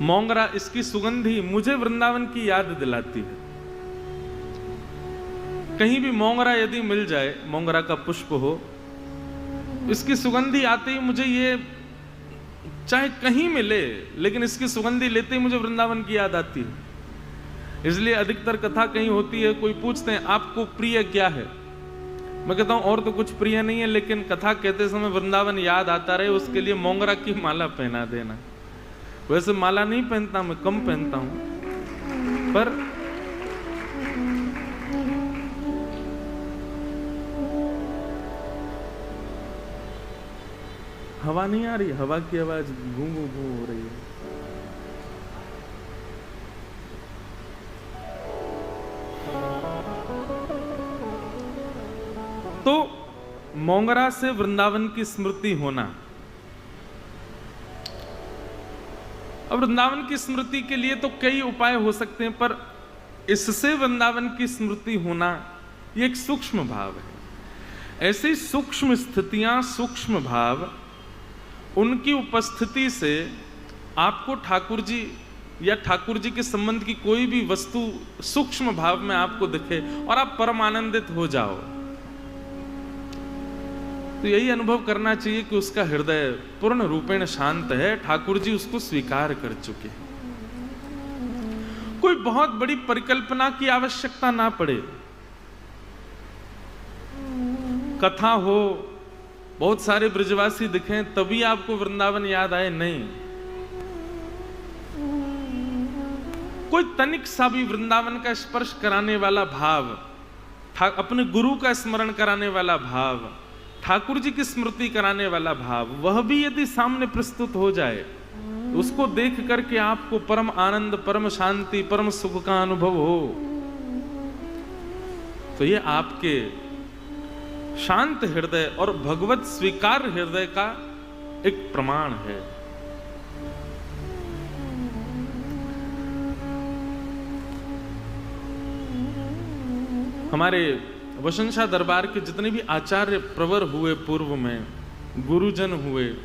मोंगरा, इसकी सुगंधी मुझे वृंदावन की याद दिलाती है। कहीं भी मोंगरा यदि मिल जाए, मोंगरा का पुष्प हो, इसकी सुगंधी आते ही मुझे ये, चाहे कहीं मिले, लेकिन इसकी सुगंधी लेते ही मुझे वृंदावन की याद आती है। इसलिए अधिकतर कथा कहीं होती है, कोई पूछते हैं आपको प्रिय क्या है, मैं कहता हूं और तो कुछ प्रिय नहीं है, लेकिन कथा कहते समय वृंदावन याद आता रहे, उसके लिए मोंगरा की माला पहना देना। वैसे माला नहीं पहनता, मैं कम पहनता हूं, पर हवा नहीं आ रही, हवा की आवाज गूं गूं गूं हो रही है। तो मोंगरा से वृंदावन की स्मृति होना, अब वृंदावन की स्मृति के लिए तो कई उपाय हो सकते हैं, पर इससे वृंदावन की स्मृति होना ये एक सूक्ष्म भाव है। ऐसी सूक्ष्म स्थितियां, सूक्ष्म भाव, उनकी उपस्थिति से आपको ठाकुर जी या ठाकुर जी के संबंध की कोई भी वस्तु सूक्ष्म भाव में आपको दिखे और आप परम आनंदित हो जाओ, तो यही अनुभव करना चाहिए कि उसका हृदय पूर्ण रूपेण शांत है, ठाकुर जी उसको स्वीकार कर चुके। कोई बहुत बड़ी परिकल्पना की आवश्यकता ना पड़े, कथा हो, बहुत सारे ब्रजवासी दिखें तभी आपको वृंदावन याद आए, नहीं। कोई तनिक सा भी वृंदावन का स्पर्श कराने वाला भाव, अपने गुरु का स्मरण कराने वाला भाव, ठाकुर जी की स्मृति कराने वाला भाव, वह भी यदि सामने प्रस्तुत हो जाए, उसको देख करके आपको परम आनंद, परम शांति, परम सुख का अनुभव हो, तो ये आपके शांत हृदय और भगवत स्वीकार हृदय का एक प्रमाण है। हमारे वशंशा दरबार के जितने भी आचार्य प्रवर हुए, पूर्व में गुरुजन हुए,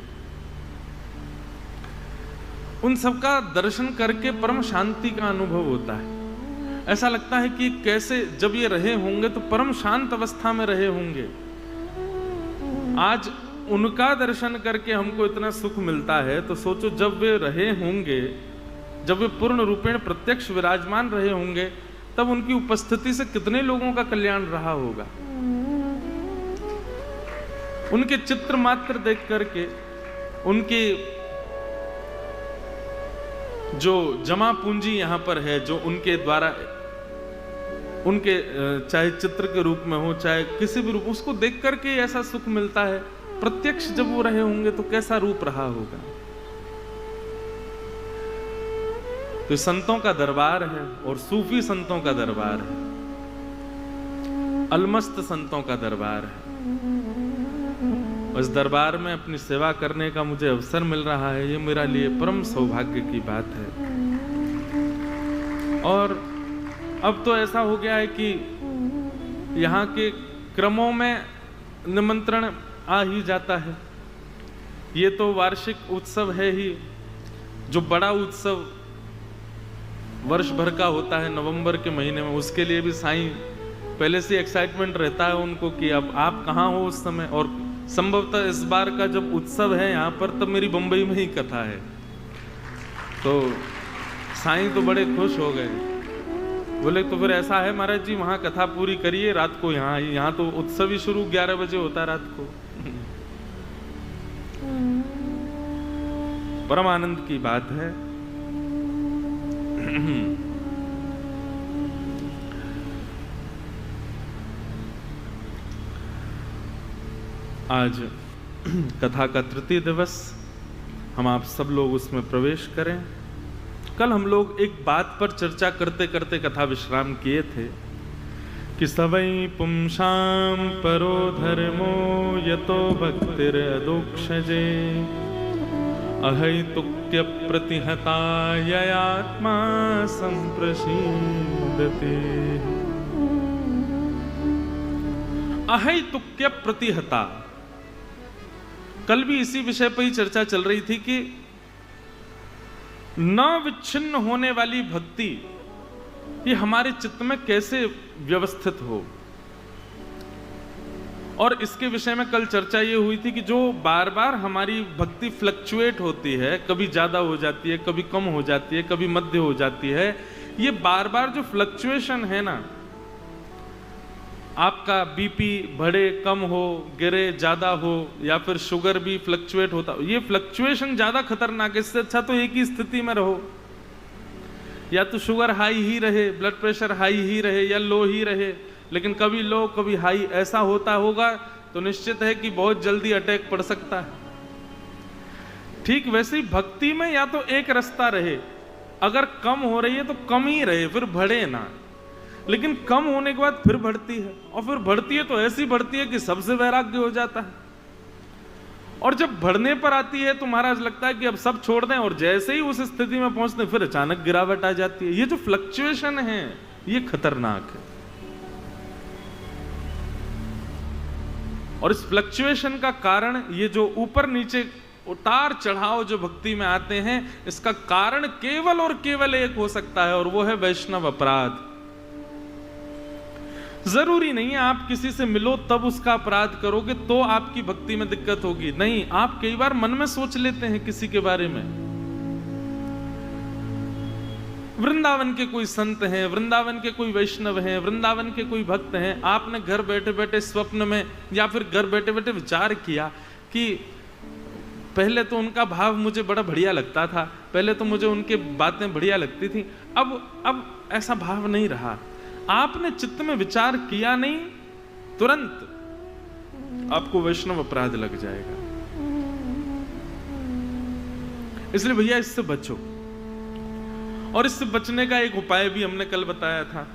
उन सबका दर्शन करके परम शांति का अनुभव होता है। ऐसा लगता है कि कैसे जब ये रहे होंगे तो परम शांत अवस्था में रहे होंगे। आज उनका दर्शन करके हमको इतना सुख मिलता है, तो सोचो जब वे रहे होंगे, जब वे पूर्ण रूपेण प्रत्यक्ष विराजमान रहे होंगे, तब उनकी उपस्थिति से कितने लोगों का कल्याण रहा होगा। उनके चित्र मात्र देख करके, उनके जो जमा पूंजी यहां पर है, जो उनके द्वारा, उनके चाहे चित्र के रूप में हो, चाहे किसी भी रूप, उसको देख करके ऐसा सुख मिलता है। प्रत्यक्ष जब वो रहे होंगे तो कैसा रूप रहा होगा। तो संतों का दरबार है और सूफी संतों का दरबार है, अलमस्त संतों का दरबार है। उस दरबार में अपनी सेवा करने का मुझे अवसर मिल रहा है, ये मेरे लिए परम सौभाग्य की बात है। और अब तो ऐसा हो गया है कि यहाँ के क्रमों में निमंत्रण आ ही जाता है। ये तो वार्षिक उत्सव है ही, जो बड़ा उत्सव वर्ष भर का होता है नवंबर के महीने में, उसके लिए भी साईं पहले से एक्साइटमेंट रहता है उनको कि अब आप कहाँ हो उस समय। और संभवतः इस बार का जब उत्सव है यहाँ पर, तब मेरी बंबई में ही कथा है, तो साईं तो बड़े खुश हो गए। बोले तो फिर ऐसा है महाराज जी, वहाँ कथा पूरी करिए, रात को यहाँ तो उत्सव ही शुरू 11 बजे होता है रात को। परम आनंद की बात है। आज कथा का तृतीय दिवस, हम आप सब लोग उसमें प्रवेश करें। कल हम लोग एक बात पर चर्चा करते करते कथा विश्राम किए थे कि सवै पुंसां परो धर्मो यतो भक्तिर अदोक्षजे अहैतुक्य प्रतिहता ययात्मा संप्रसीदते। अहैतुक्य प्रतिहता, कल भी इसी विषय पर ही चर्चा चल रही थी कि न विच्छिन्न होने वाली भक्ति ये हमारे चित्त में कैसे व्यवस्थित हो। और इसके विषय में कल चर्चा ये हुई थी कि जो बार बार हमारी भक्ति फ्लक्चुएट होती है, कभी ज्यादा हो जाती है, कभी कम हो जाती है, कभी मध्य हो जाती है, ये बार बार जो फ्लक्चुएशन है ना, आपका बीपी बढ़े कम हो, गिरे ज्यादा हो, या फिर शुगर भी फ्लक्चुएट होता हो, ये फ्लक्चुएशन ज्यादा खतरनाक है। इससे अच्छा तो एक ही स्थिति में रहो, या तो शुगर हाई ही रहे, ब्लड प्रेशर हाई ही रहे, या लो ही रहे। लेकिन कभी लो कभी हाई ऐसा होता होगा तो निश्चित है कि बहुत जल्दी अटैक पड़ सकता है। ठीक वैसे ही भक्ति में या तो एक रास्ता रहे, अगर कम हो रही है तो कम ही रहे, फिर बढ़े ना। लेकिन कम होने के बाद फिर बढ़ती है, और फिर बढ़ती है तो ऐसी बढ़ती है कि सबसे वैराग्य हो जाता है। और जब बढ़ने पर आती है तो महाराज लगता है कि अब सब छोड़ दें, और जैसे ही उस स्थिति में पहुंचते हैं फिर अचानक गिरावट आ जाती है। ये जो फ्लक्चुएशन है ये खतरनाक है। और इस फ्लक्चुएशन का कारण, ये जो ऊपर नीचे उतार चढ़ाव जो भक्ति में आते हैं, इसका कारण केवल और केवल एक हो सकता है, और वो है वैष्णव अपराध। जरूरी नहीं है आप किसी से मिलो तब उसका अपराध करोगे तो आपकी भक्ति में दिक्कत होगी। नहीं, आप कई बार मन में सोच लेते हैं किसी के बारे में। वृंदावन के कोई संत हैं, वृंदावन के कोई वैष्णव हैं, वृंदावन के कोई भक्त हैं, आपने घर बैठे बैठे स्वप्न में या फिर घर बैठे बैठे विचार किया कि पहले तो उनका भाव मुझे बड़ा बढ़िया लगता था, पहले तो मुझे उनकी बातें बढ़िया लगती थी, अब ऐसा भाव नहीं रहा। आपने चित्त में विचार किया नहीं, तुरंत आपको वैष्णव अपराध लग जाएगा। इसलिए भैया इससे बचो। और इससे बचने का एक उपाय भी हमने कल बताया था।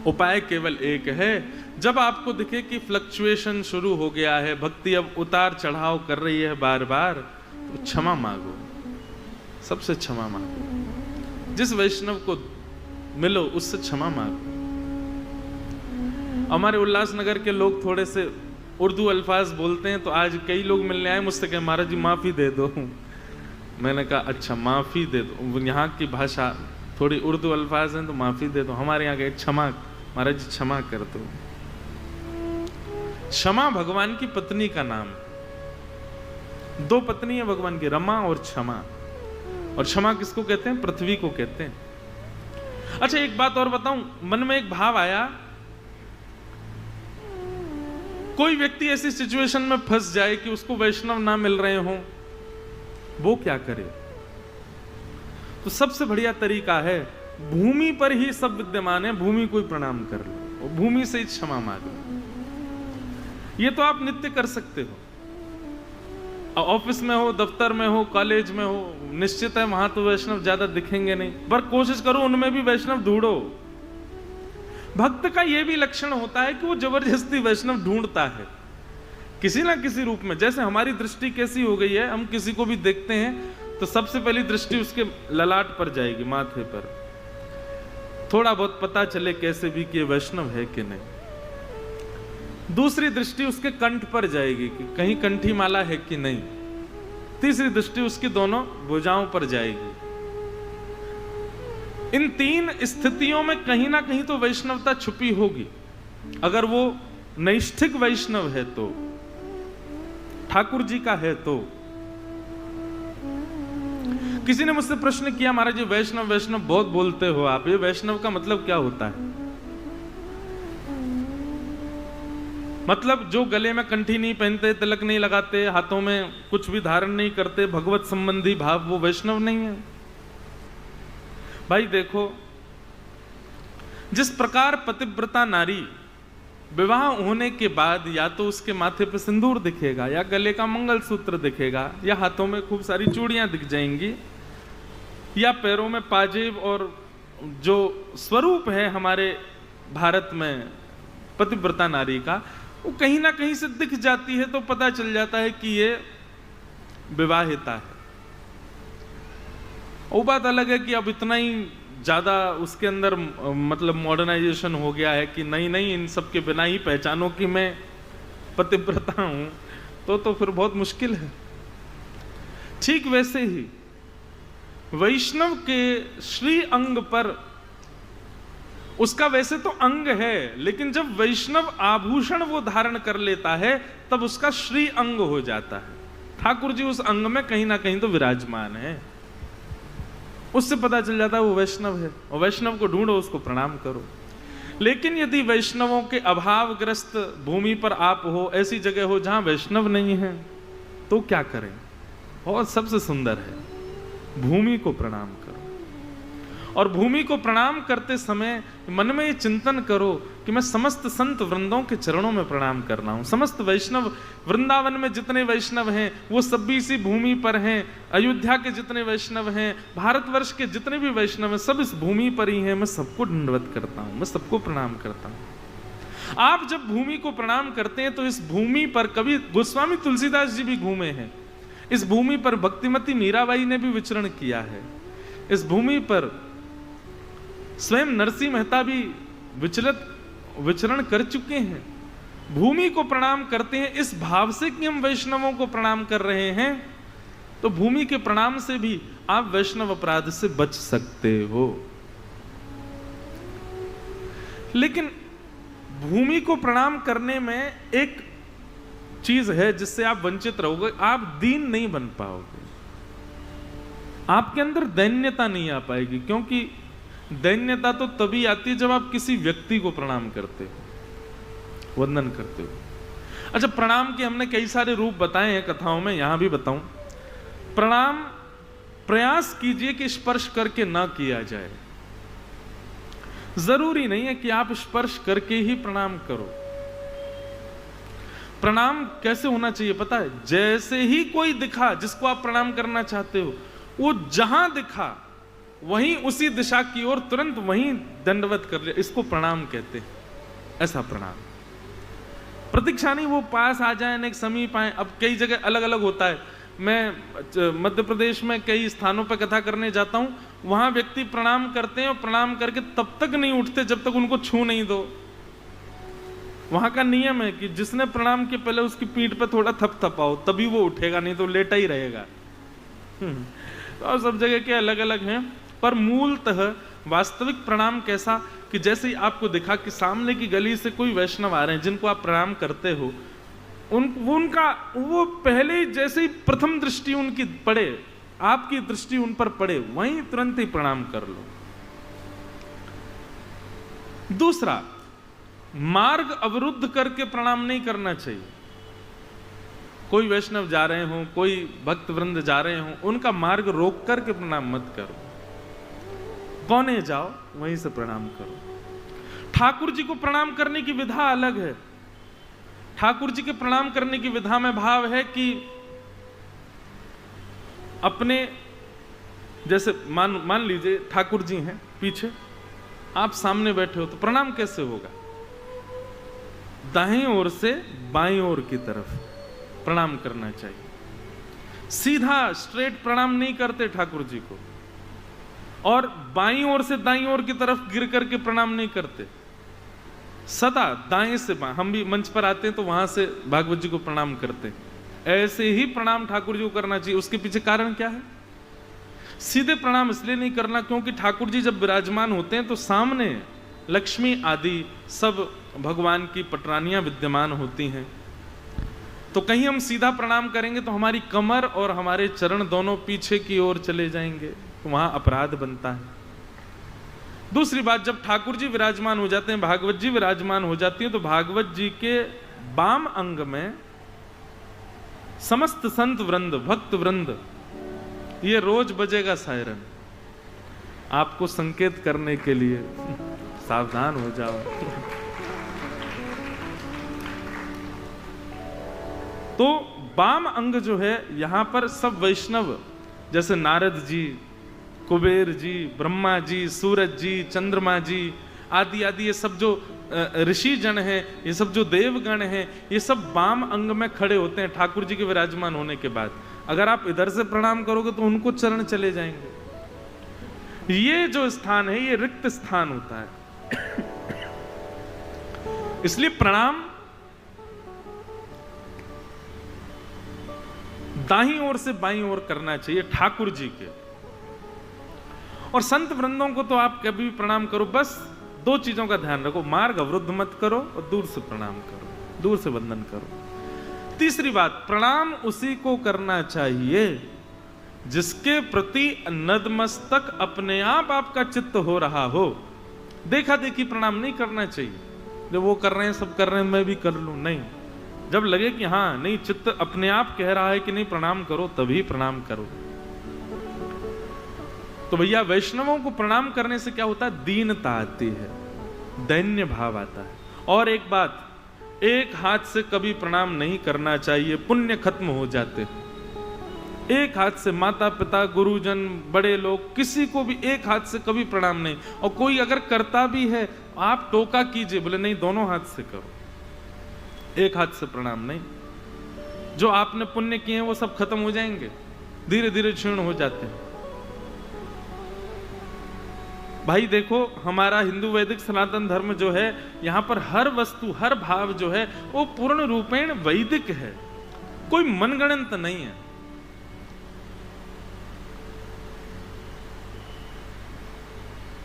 उपाय केवल एक है, जब आपको दिखे कि फ्लक्चुएशन शुरू हो गया है, भक्ति अब उतार चढ़ाव कर रही है बार बार, तो क्षमा मांगो, सबसे क्षमा मांगो। जिस वैष्णव को मिलो उससे क्षमा मांगो। हमारे उल्लासनगर के लोग थोड़े से उर्दू अल्फाज बोलते हैं, तो आज कई लोग मिलने आए मुझसे, कहे महाराज जी माफी दे दो। मैंने कहा अच्छा माफी दे दो, यहाँ की भाषा थोड़ी उर्दू अल्फाज हैं तो माफी दे दो। हमारे यहाँ के क्षमा, महाराज जी क्षमा कर दो। क्षमा भगवान की पत्नी का नाम। दो पत्नी है भगवान की, रमा और क्षमा। और क्षमा किसको कहते हैं? पृथ्वी को कहते हैं। अच्छा एक बात और बताऊं, मन में एक भाव आया, कोई व्यक्ति ऐसी सिचुएशन में फंस जाए कि उसको वैष्णव ना मिल रहे हो, वो क्या करे? तो सबसे बढ़िया तरीका है, भूमि पर ही सब विद्यमान है, भूमि को ही प्रणाम कर लो, भूमि से ही क्षमा मांगो। ये तो आप नित्य कर सकते हो। ऑफिस में हो, दफ्तर में हो, कॉलेज में हो, निश्चित है वहां तो वैष्णव ज्यादा दिखेंगे नहीं, पर कोशिश करो उनमें भी वैष्णव ढूंढो। भक्त का यह भी लक्षण होता है कि वो जबरदस्ती वैष्णव ढूंढता है किसी ना किसी रूप में। जैसे हमारी दृष्टि कैसी हो गई है, हम किसी को भी देखते हैं तो सबसे पहली दृष्टि उसके ललाट पर जाएगी, माथे पर, थोड़ा बहुत पता चले कैसे भी कि वैष्णव है कि नहीं। दूसरी दृष्टि उसके कंठ पर जाएगी कि कहीं कंठी माला है कि नहीं। तीसरी दृष्टि उसकी दोनों भुजाओं पर जाएगी। इन तीन स्थितियों में कहीं ना कहीं तो वैष्णवता छुपी होगी। अगर वो नैष्ठिक वैष्णव है तो, ठाकुर जी का है तो। किसी ने मुझसे प्रश्न किया, महाराज जी वैष्णव वैष्णव बहुत बोलते हो आप, ये वैष्णव का मतलब क्या होता है? मतलब जो गले में कंठी नहीं पहनते, तिलक नहीं लगाते, हाथों में कुछ भी धारण नहीं करते, भगवत संबंधी भाव, वो वैष्णव नहीं है? भाई देखो, जिस प्रकार पतिव्रता नारी विवाह होने के बाद या तो उसके माथे पे सिंदूर दिखेगा, या गले का मंगलसूत्र दिखेगा, या हाथों में खूब सारी चूड़ियां दिख जाएंगी, या पैरों में पाजेब, और जो स्वरूप है हमारे भारत में पतिव्रता नारी का, वो कहीं ना कहीं से दिख जाती है, तो पता चल जाता है कि ये विवाहिता है। वो बात अलग है कि अब इतना ही ज्यादा उसके अंदर मतलब मॉडर्नाइजेशन हो गया है कि नहीं नहीं, इन सब के बिना ही पहचानो कि मैं पतिव्रता हूं, तो फिर बहुत मुश्किल है। ठीक वैसे ही वैष्णव के श्री अंग पर, उसका वैसे तो अंग है, लेकिन जब वैष्णव आभूषण वो धारण कर लेता है तब उसका श्री अंग हो जाता है। ठाकुर जी उस अंग में कहीं ना कहीं तो विराजमान है, उससे पता चल जाता है वो वैष्णव है। और वैष्णव को ढूंढो, उसको प्रणाम करो। लेकिन यदि वैष्णवों के अभावग्रस्त भूमि पर आप हो, ऐसी जगह हो जहां वैष्णव नहीं है, तो क्या करें? और सबसे सुंदर है, भूमि को प्रणाम करो। और भूमि को प्रणाम करते समय मन में ये चिंतन करो कि मैं समस्त संत वृंदों के चरणों में प्रणाम कर रहा हूं। समस्त वैष्णव, वृंदावन में जितने वैष्णव हैं वो सब भी इसी भूमि पर हैं। अयोध्या के जितने वैष्णव हैं, भारतवर्ष के जितने भी वैष्णव हैं, सब इस भूमि पर ही हैं। मैं सबको दंडवत करता हूं, मैं सबको प्रणाम करता हूं। आप जब भूमि को प्रणाम करते हैं तो इस भूमि पर, कभी गोस्वामी तुलसीदास जी भी घूमे हैं, इस भूमि पर भक्तिमती मीराबाई ने भी विचरण किया है, इस भूमि पर स्वयं नरसिंह मेहता भी विचरण कर चुके हैं। भूमि को प्रणाम करते हैं इस भाव से कि हम वैष्णवों को प्रणाम कर रहे हैं, तो भूमि के प्रणाम से भी आप वैष्णव अपराध से बच सकते हो। लेकिन भूमि को प्रणाम करने में एक चीज है जिससे आप वंचित रहोगे, आप दीन नहीं बन पाओगे, आपके अंदर दैन्यता नहीं आ पाएगी। क्योंकि दैन्यता तो तभी आती है जब आप किसी व्यक्ति को प्रणाम करते हो, वंदन करते हो। अच्छा, प्रणाम के हमने कई सारे रूप बताए हैं कथाओं में, यहां भी बताऊं। प्रणाम प्रयास कीजिए कि स्पर्श करके ना किया जाए। जरूरी नहीं है कि आप स्पर्श करके ही प्रणाम करो। प्रणाम कैसे होना चाहिए पता है? जैसे ही कोई दिखा जिसको आप प्रणाम करना चाहते हो, वो जहां दिखा वहीं उसी दिशा की ओर तुरंत वहीं दंडवत कर ले, इसको प्रणाम कहते हैं। ऐसा प्रणाम, प्रतीक्षा नहीं वो पास आ जाए, एक समीप आए। अब कई जगह अलग अलग होता है। मैं मध्य प्रदेश में कई स्थानों पर कथा करने जाता हूं, वहां व्यक्ति प्रणाम करते हैं और प्रणाम करके तब तक नहीं उठते जब तक उनको छू नहीं दो। वहां का नियम है कि जिसने प्रणाम के पहले उसकी पीठ पे थोड़ा थपथपाओ, तभी वो उठेगा, नहीं तो लेटा ही रहेगा। और सब जगह के अलग अलग हैं, पर मूलतः वास्तविक प्रणाम कैसा कि जैसे ही आपको दिखा कि सामने की गली से कोई वैष्णव आ रहे हैं जिनको आप प्रणाम करते हो, वो पहले जैसे ही प्रथम दृष्टि उनकी पड़े, आपकी दृष्टि उन पर पड़े, वहीं तुरंत ही प्रणाम कर लो। दूसरा, मार्ग अवरुद्ध करके प्रणाम नहीं करना चाहिए। कोई वैष्णव जा रहे हो, कोई भक्त वृंद जा रहे हो, उनका मार्ग रोक करके प्रणाम मत करो। कोने जाओ वहीं से प्रणाम करो। ठाकुर जी को प्रणाम करने की विधा अलग है। ठाकुर जी के प्रणाम करने की विधा में भाव है कि अपने, जैसे मान लीजिए ठाकुर जी हैं पीछे, आप सामने बैठे हो, तो प्रणाम कैसे होगा? दाहिनी ओर से बाईं ओर की तरफ प्रणाम करना चाहिए। सीधा स्ट्रेट प्रणाम नहीं करते ठाकुर जी को, और बाईं ओर से दाईं ओर की तरफ गिर करके प्रणाम नहीं करते, सदा दाएं से बाएं। हम भी मंच पर आते हैं तो वहां से भागवत जी को प्रणाम करते हैं। ऐसे ही प्रणाम ठाकुर जी को करना चाहिए। उसके पीछे कारण क्या है? सीधे प्रणाम इसलिए नहीं करना क्योंकि ठाकुर जी जब विराजमान होते हैं तो सामने लक्ष्मी आदि सब भगवान की पटरानियां विद्यमान होती हैं। तो कहीं हम सीधा प्रणाम करेंगे तो हमारी कमर और हमारे चरण दोनों पीछे की ओर चले जाएंगे, तो वहां अपराध बनता है। दूसरी बात, जब ठाकुर जी विराजमान हो जाते हैं, भागवत जी विराजमान हो जाती हैं, तो भागवत जी के वाम अंग में समस्त संत वृंद, भक्त वृंद, ये रोज बजेगा सायरन, आपको संकेत करने के लिए सावधान हो जाओ। तो वाम अंग जो है, यहां पर सब वैष्णव, जैसे नारद जी, कुबेर जी, ब्रह्मा जी, सूरज जी, चंद्रमा जी आदि आदि, ये सब जो ऋषि जन हैं, ये सब जो देवगण हैं, ये सब वाम अंग में खड़े होते हैं ठाकुर जी के विराजमान होने के बाद। अगर आप इधर से प्रणाम करोगे तो उनको चरण चले जाएंगे। ये जो स्थान है ये रिक्त स्थान होता है। इसलिए प्रणाम दाहिनी ओर से बाईं ओर करना चाहिए ठाकुर जी के। और संत वृंदों को तो आप कभी भी प्रणाम करो, बस 2 चीजों का ध्यान रखो, मार्ग अवरुद्ध मत करो और दूर से प्रणाम करो, दूर से वंदन करो। तीसरी बात, प्रणाम उसी को करना चाहिए जिसके प्रति नतमस्तक अपने आप आपका चित्त हो रहा हो। देखा देखी प्रणाम नहीं करना चाहिए, जब वो कर रहे हैं सब कर रहे हैं मैं भी कर लूं, नहीं। जब लगे कि हाँ नहीं, चित्त अपने आप कह रहा है कि नहीं प्रणाम करो, तभी प्रणाम करो। तो भैया वैष्णवों को प्रणाम करने से क्या होता है? दीनता आती है, दैन्य भाव आता है। और एक बात, एक हाथ से कभी प्रणाम नहीं करना चाहिए, पुण्य खत्म हो जाते हैं। एक हाथ से माता पिता गुरुजन बड़े लोग किसी को भी एक हाथ से कभी प्रणाम नहीं। और कोई अगर करता भी है आप टोका कीजिए, बोले नहीं दोनों हाथ से करो, एक हाथ से प्रणाम नहीं। जो आपने पुण्य किए हैं वो सब खत्म हो जाएंगे, धीरे धीरे क्षीण हो जाते हैं। भाई देखो, हमारा हिंदू वैदिक सनातन धर्म जो है, यहां पर हर वस्तु हर भाव जो है वो पूर्ण रूपेण वैदिक है, कोई मनगणंत नहीं है।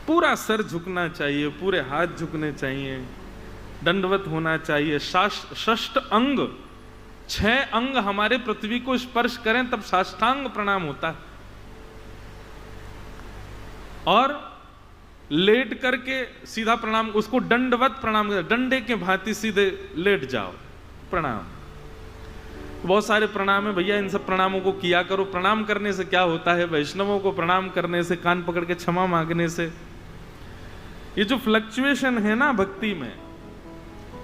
पूरा सर झुकना चाहिए, पूरे हाथ झुकने चाहिए, दंडवत होना चाहिए। षष्ठ अंग, 6 अंग हमारे पृथ्वी को स्पर्श करें तब साष्टांग प्रणाम होता है। और लेट करके सीधा प्रणाम, उसको दंडवत प्रणाम, डंडे के भांति सीधे लेट जाओ, प्रणाम। बहुत सारे प्रणाम है भैया, इन सब प्रणामों को किया करो। प्रणाम करने से क्या होता है? वैष्णवों को प्रणाम करने से, कान पकड़ के क्षमा मांगने से, ये जो फ्लक्चुएशन है ना भक्ति में,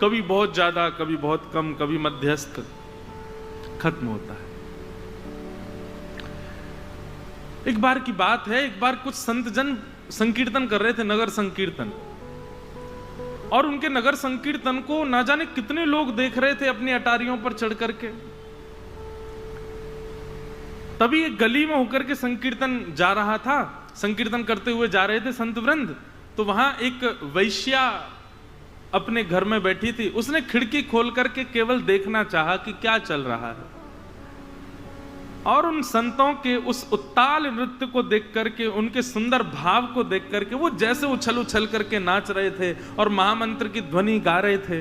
कभी बहुत ज्यादा कभी बहुत कम कभी मध्यस्थ, खत्म होता है। एक बार की बात है, एक बार कुछ संत जन संकीर्तन कर रहे थे, नगर संकीर्तन, और उनके नगर संकीर्तन को ना जाने कितने लोग देख रहे थे अपनी अटारियों पर चढ़ करके। तभी एक गली में होकर के संकीर्तन जा रहा था, संकीर्तन करते हुए जा रहे थे संत वृंद। तो वहां एक वैश्या अपने घर में बैठी थी, उसने खिड़की खोल करके केवल देखना चाहा कि क्या चल रहा है। और उन संतों के उस उत्ताल नृत्य को देख करके, उनके सुंदर भाव को देख करके, वो जैसे उछल उछल करके नाच रहे थे और महामंत्र की ध्वनि गा रहे थे,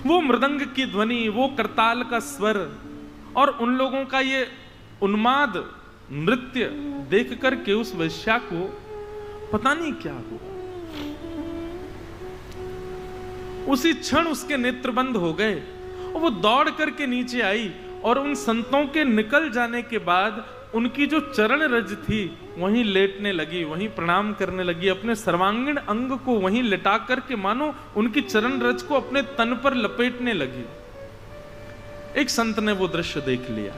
वो मृदंग की ध्वनि, वो करताल का स्वर, और उन लोगों का ये उन्माद नृत्य देख करके उस वैश्या को पता नहीं क्या हुआ। उसी क्षण उसके नेत्र बंद हो गए और वो दौड़ करके नीचे आई, और उन संतों के निकल जाने के बाद उनकी जो चरण रज थी वहीं लेटने लगी, वहीं प्रणाम करने लगी, अपने सर्वांगीण अंग को वहीं लिटा करके मानो उनकी चरण रज को अपने तन पर लपेटने लगी। एक संत ने वो दृश्य देख लिया,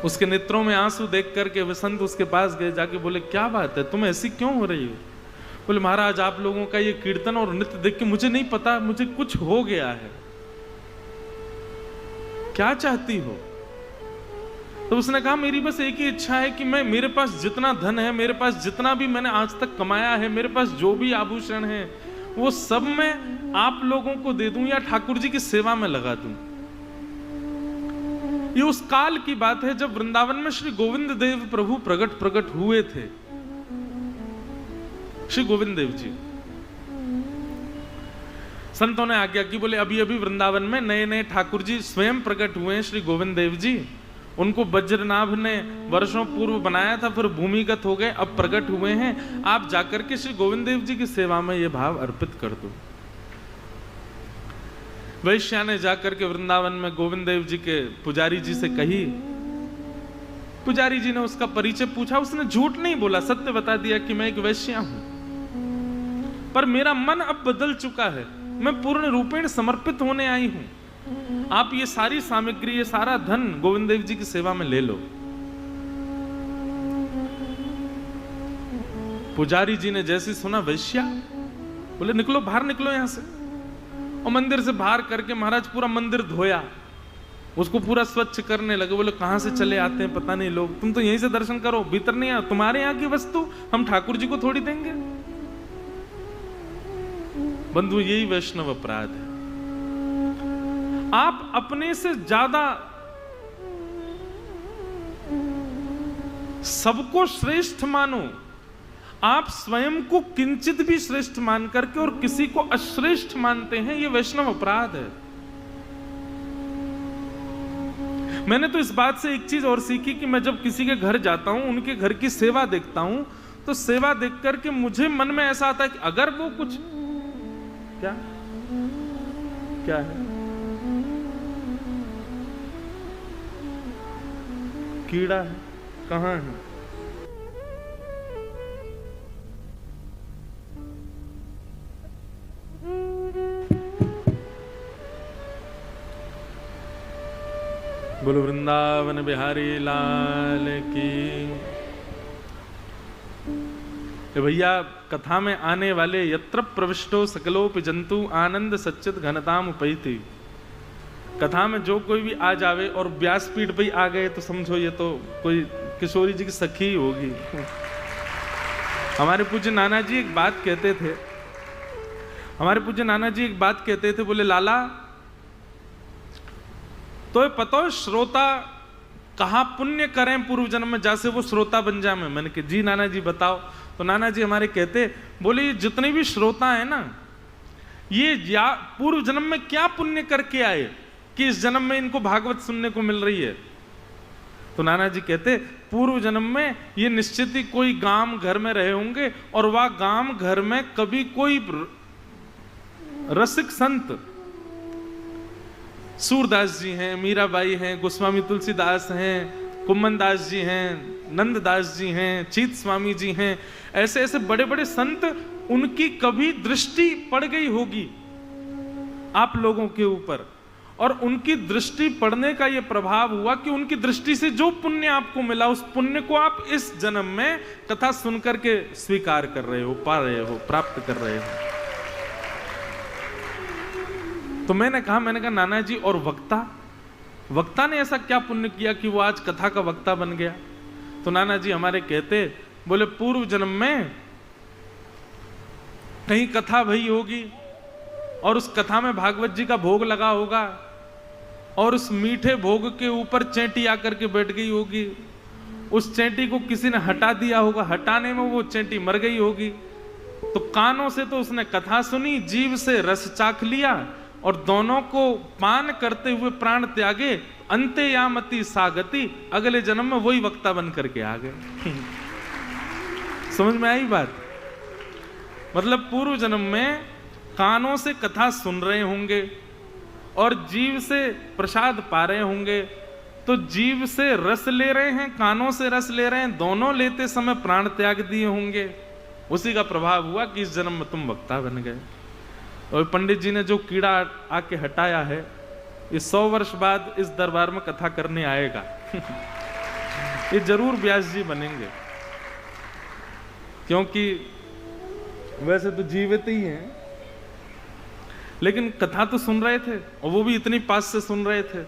उसके नेत्रों में आंसू देख करके वे संत उसके पास गए, जाके बोले क्या बात है, तुम ऐसी क्यों हो रही हो? बोले महाराज आप लोगों का ये कीर्तन और नृत्य देख के मुझे नहीं पता, मुझे कुछ हो गया है। क्या चाहती हो? तो उसने कहा मेरी बस एक ही इच्छा है कि मेरे पास जितना धन है, मेरे पास जितना भी मैंने आज तक कमाया है, मेरे पास जो भी आभूषण है, वो सब मैं आप लोगों को दे दूं या ठाकुर जी की सेवा में लगा दूं। ये उस काल की बात है जब वृंदावन में श्री गोविंद देव प्रभु प्रकट हुए थे। श्री गोविंद देव जी, संतों ने आज्ञा की, बोले अभी अभी वृंदावन में नए नए ठाकुर जी स्वयं प्रकट हुए हैं, श्री गोविंद देव जी। उनको वज्रनाभ ने वर्षों पूर्व बनाया था, फिर भूमिगत हो गए, अब प्रकट हुए हैं। आप जाकर के श्री गोविंद देव जी की सेवा में यह भाव अर्पित कर दो। वैश्या ने जाकर के वृंदावन में गोविंद देव जी के पुजारी जी से कही। पुजारी जी ने उसका परिचय पूछा, उसने झूठ नहीं बोला, सत्य बता दिया कि मैं एक वैश्या हूं, पर मेरा मन अब बदल चुका है, मैं पूर्ण रूपेण समर्पित होने आई हूं। आप ये सारी सामग्री, ये सारा धन गोविंद देव जी की सेवा में ले लो। पुजारी जी ने जैसे सुना वैश्या, बोले निकलो बाहर, निकलो यहां से। और मंदिर से बाहर करके महाराज पूरा मंदिर धोया, उसको पूरा स्वच्छ करने लगे। बोले कहां से चले आते हैं पता नहीं लोग, तुम तो यहीं से दर्शन करो, भीतर नहीं आ, तुम्हारे यहाँ की वस्तु हम ठाकुर जी को थोड़ी देंगे। बंधु यही वैष्णव अपराध है। आप अपने से ज्यादा सबको श्रेष्ठ मानो, आप स्वयं को किंचित भी श्रेष्ठ मान करके और किसी को अश्रेष्ठ मानते हैं, यह वैष्णव अपराध है। मैंने तो इस बात से एक चीज और सीखी कि मैं जब किसी के घर जाता हूं, उनके घर की सेवा देखता हूं, तो सेवा देख करके मुझे मन में ऐसा आता है कि अगर वो कुछ क्या क्या है, कीड़ा है, कहां है? बोलो वृंदावन बिहारी लाल की। भैया कथा में आने वाले यत्र प्रविष्टो सकलोपि जंतु आनंद सच्चित घनताम उपैति, कथा में जो कोई भी आ जावे और व्यासपीठ पे आ गए तो समझो ये तो कोई किशोरी जी की सखी होगी। हमारे पूज्य नाना जी एक बात कहते थे, बोले लाला तो ये पता श्रोता कहाँ पुण्य करें पूर्व जन्म में जैसे वो श्रोता बन जाए। मैंने कहा जी नाना जी बताओ। तो नाना जी हमारे कहते, बोले ये जितने भी श्रोता है ना, ये या पूर्व जन्म में क्या पुण्य करके आए कि इस जन्म में इनको भागवत सुनने को मिल रही है। तो नाना जी कहते, पूर्व जन्म में ये निश्चित ही कोई गांव घर में रहे होंगे और वह गांव घर में कभी कोई रसिक संत, सूरदास जी हैं, मीराबाई हैं, गोस्वामी तुलसीदास हैं, कुम्मन दास जी हैं, नंददास जी हैं, चीत स्वामी जी हैं, ऐसे ऐसे बड़े बड़े संत, उनकी कभी दृष्टि पड़ गई होगी आप लोगों के ऊपर, और उनकी दृष्टि पड़ने का यह प्रभाव हुआ कि उनकी दृष्टि से जो पुण्य आपको मिला, उस पुण्य को आप इस जन्म में कथा सुनकर के स्वीकार कर रहे हो, पा रहे हो, प्राप्त कर रहे हो। तो मैंने कहा नाना जी और वक्ता ने ऐसा क्या पुण्य किया कि वो आज कथा का वक्ता बन गया। तो नाना जी हमारे कहते, बोले पूर्व जन्म में कहीं कथा भई होगी और उस कथा में भागवत जी का भोग लगा होगा और उस मीठे भोग के ऊपर चेंटी आकर के बैठ गई होगी, उस चेंटी को किसी ने हटा दिया होगा, हटाने में वो चेंटी मर गई होगी। तो कानों से तो उसने कथा सुनी, जीभ से रस चाख लिया और दोनों को पान करते हुए प्राण त्यागे, अंते यामति सागति, अगले जन्म में वही वक्ता बन करके आ गए। समझ में आई बात? मतलब पूर्व जन्म में कानों से कथा सुन रहे होंगे और जीव से प्रसाद पा रहे होंगे, तो जीव से रस ले रहे हैं, कानों से रस ले रहे हैं, दोनों लेते समय प्राण त्याग दिए होंगे। उसी का प्रभाव हुआ कि इस जन्म में तुम वक्ता बन गए। और पंडित जी ने जो कीड़ा आके हटाया है, ये 100 वर्ष बाद इस दरबार में कथा करने आएगा। ये जरूर व्यास जी बनेंगे, क्योंकि वैसे तो जीवित ही हैं, लेकिन कथा तो सुन रहे थे और वो भी इतनी पास से सुन रहे थे,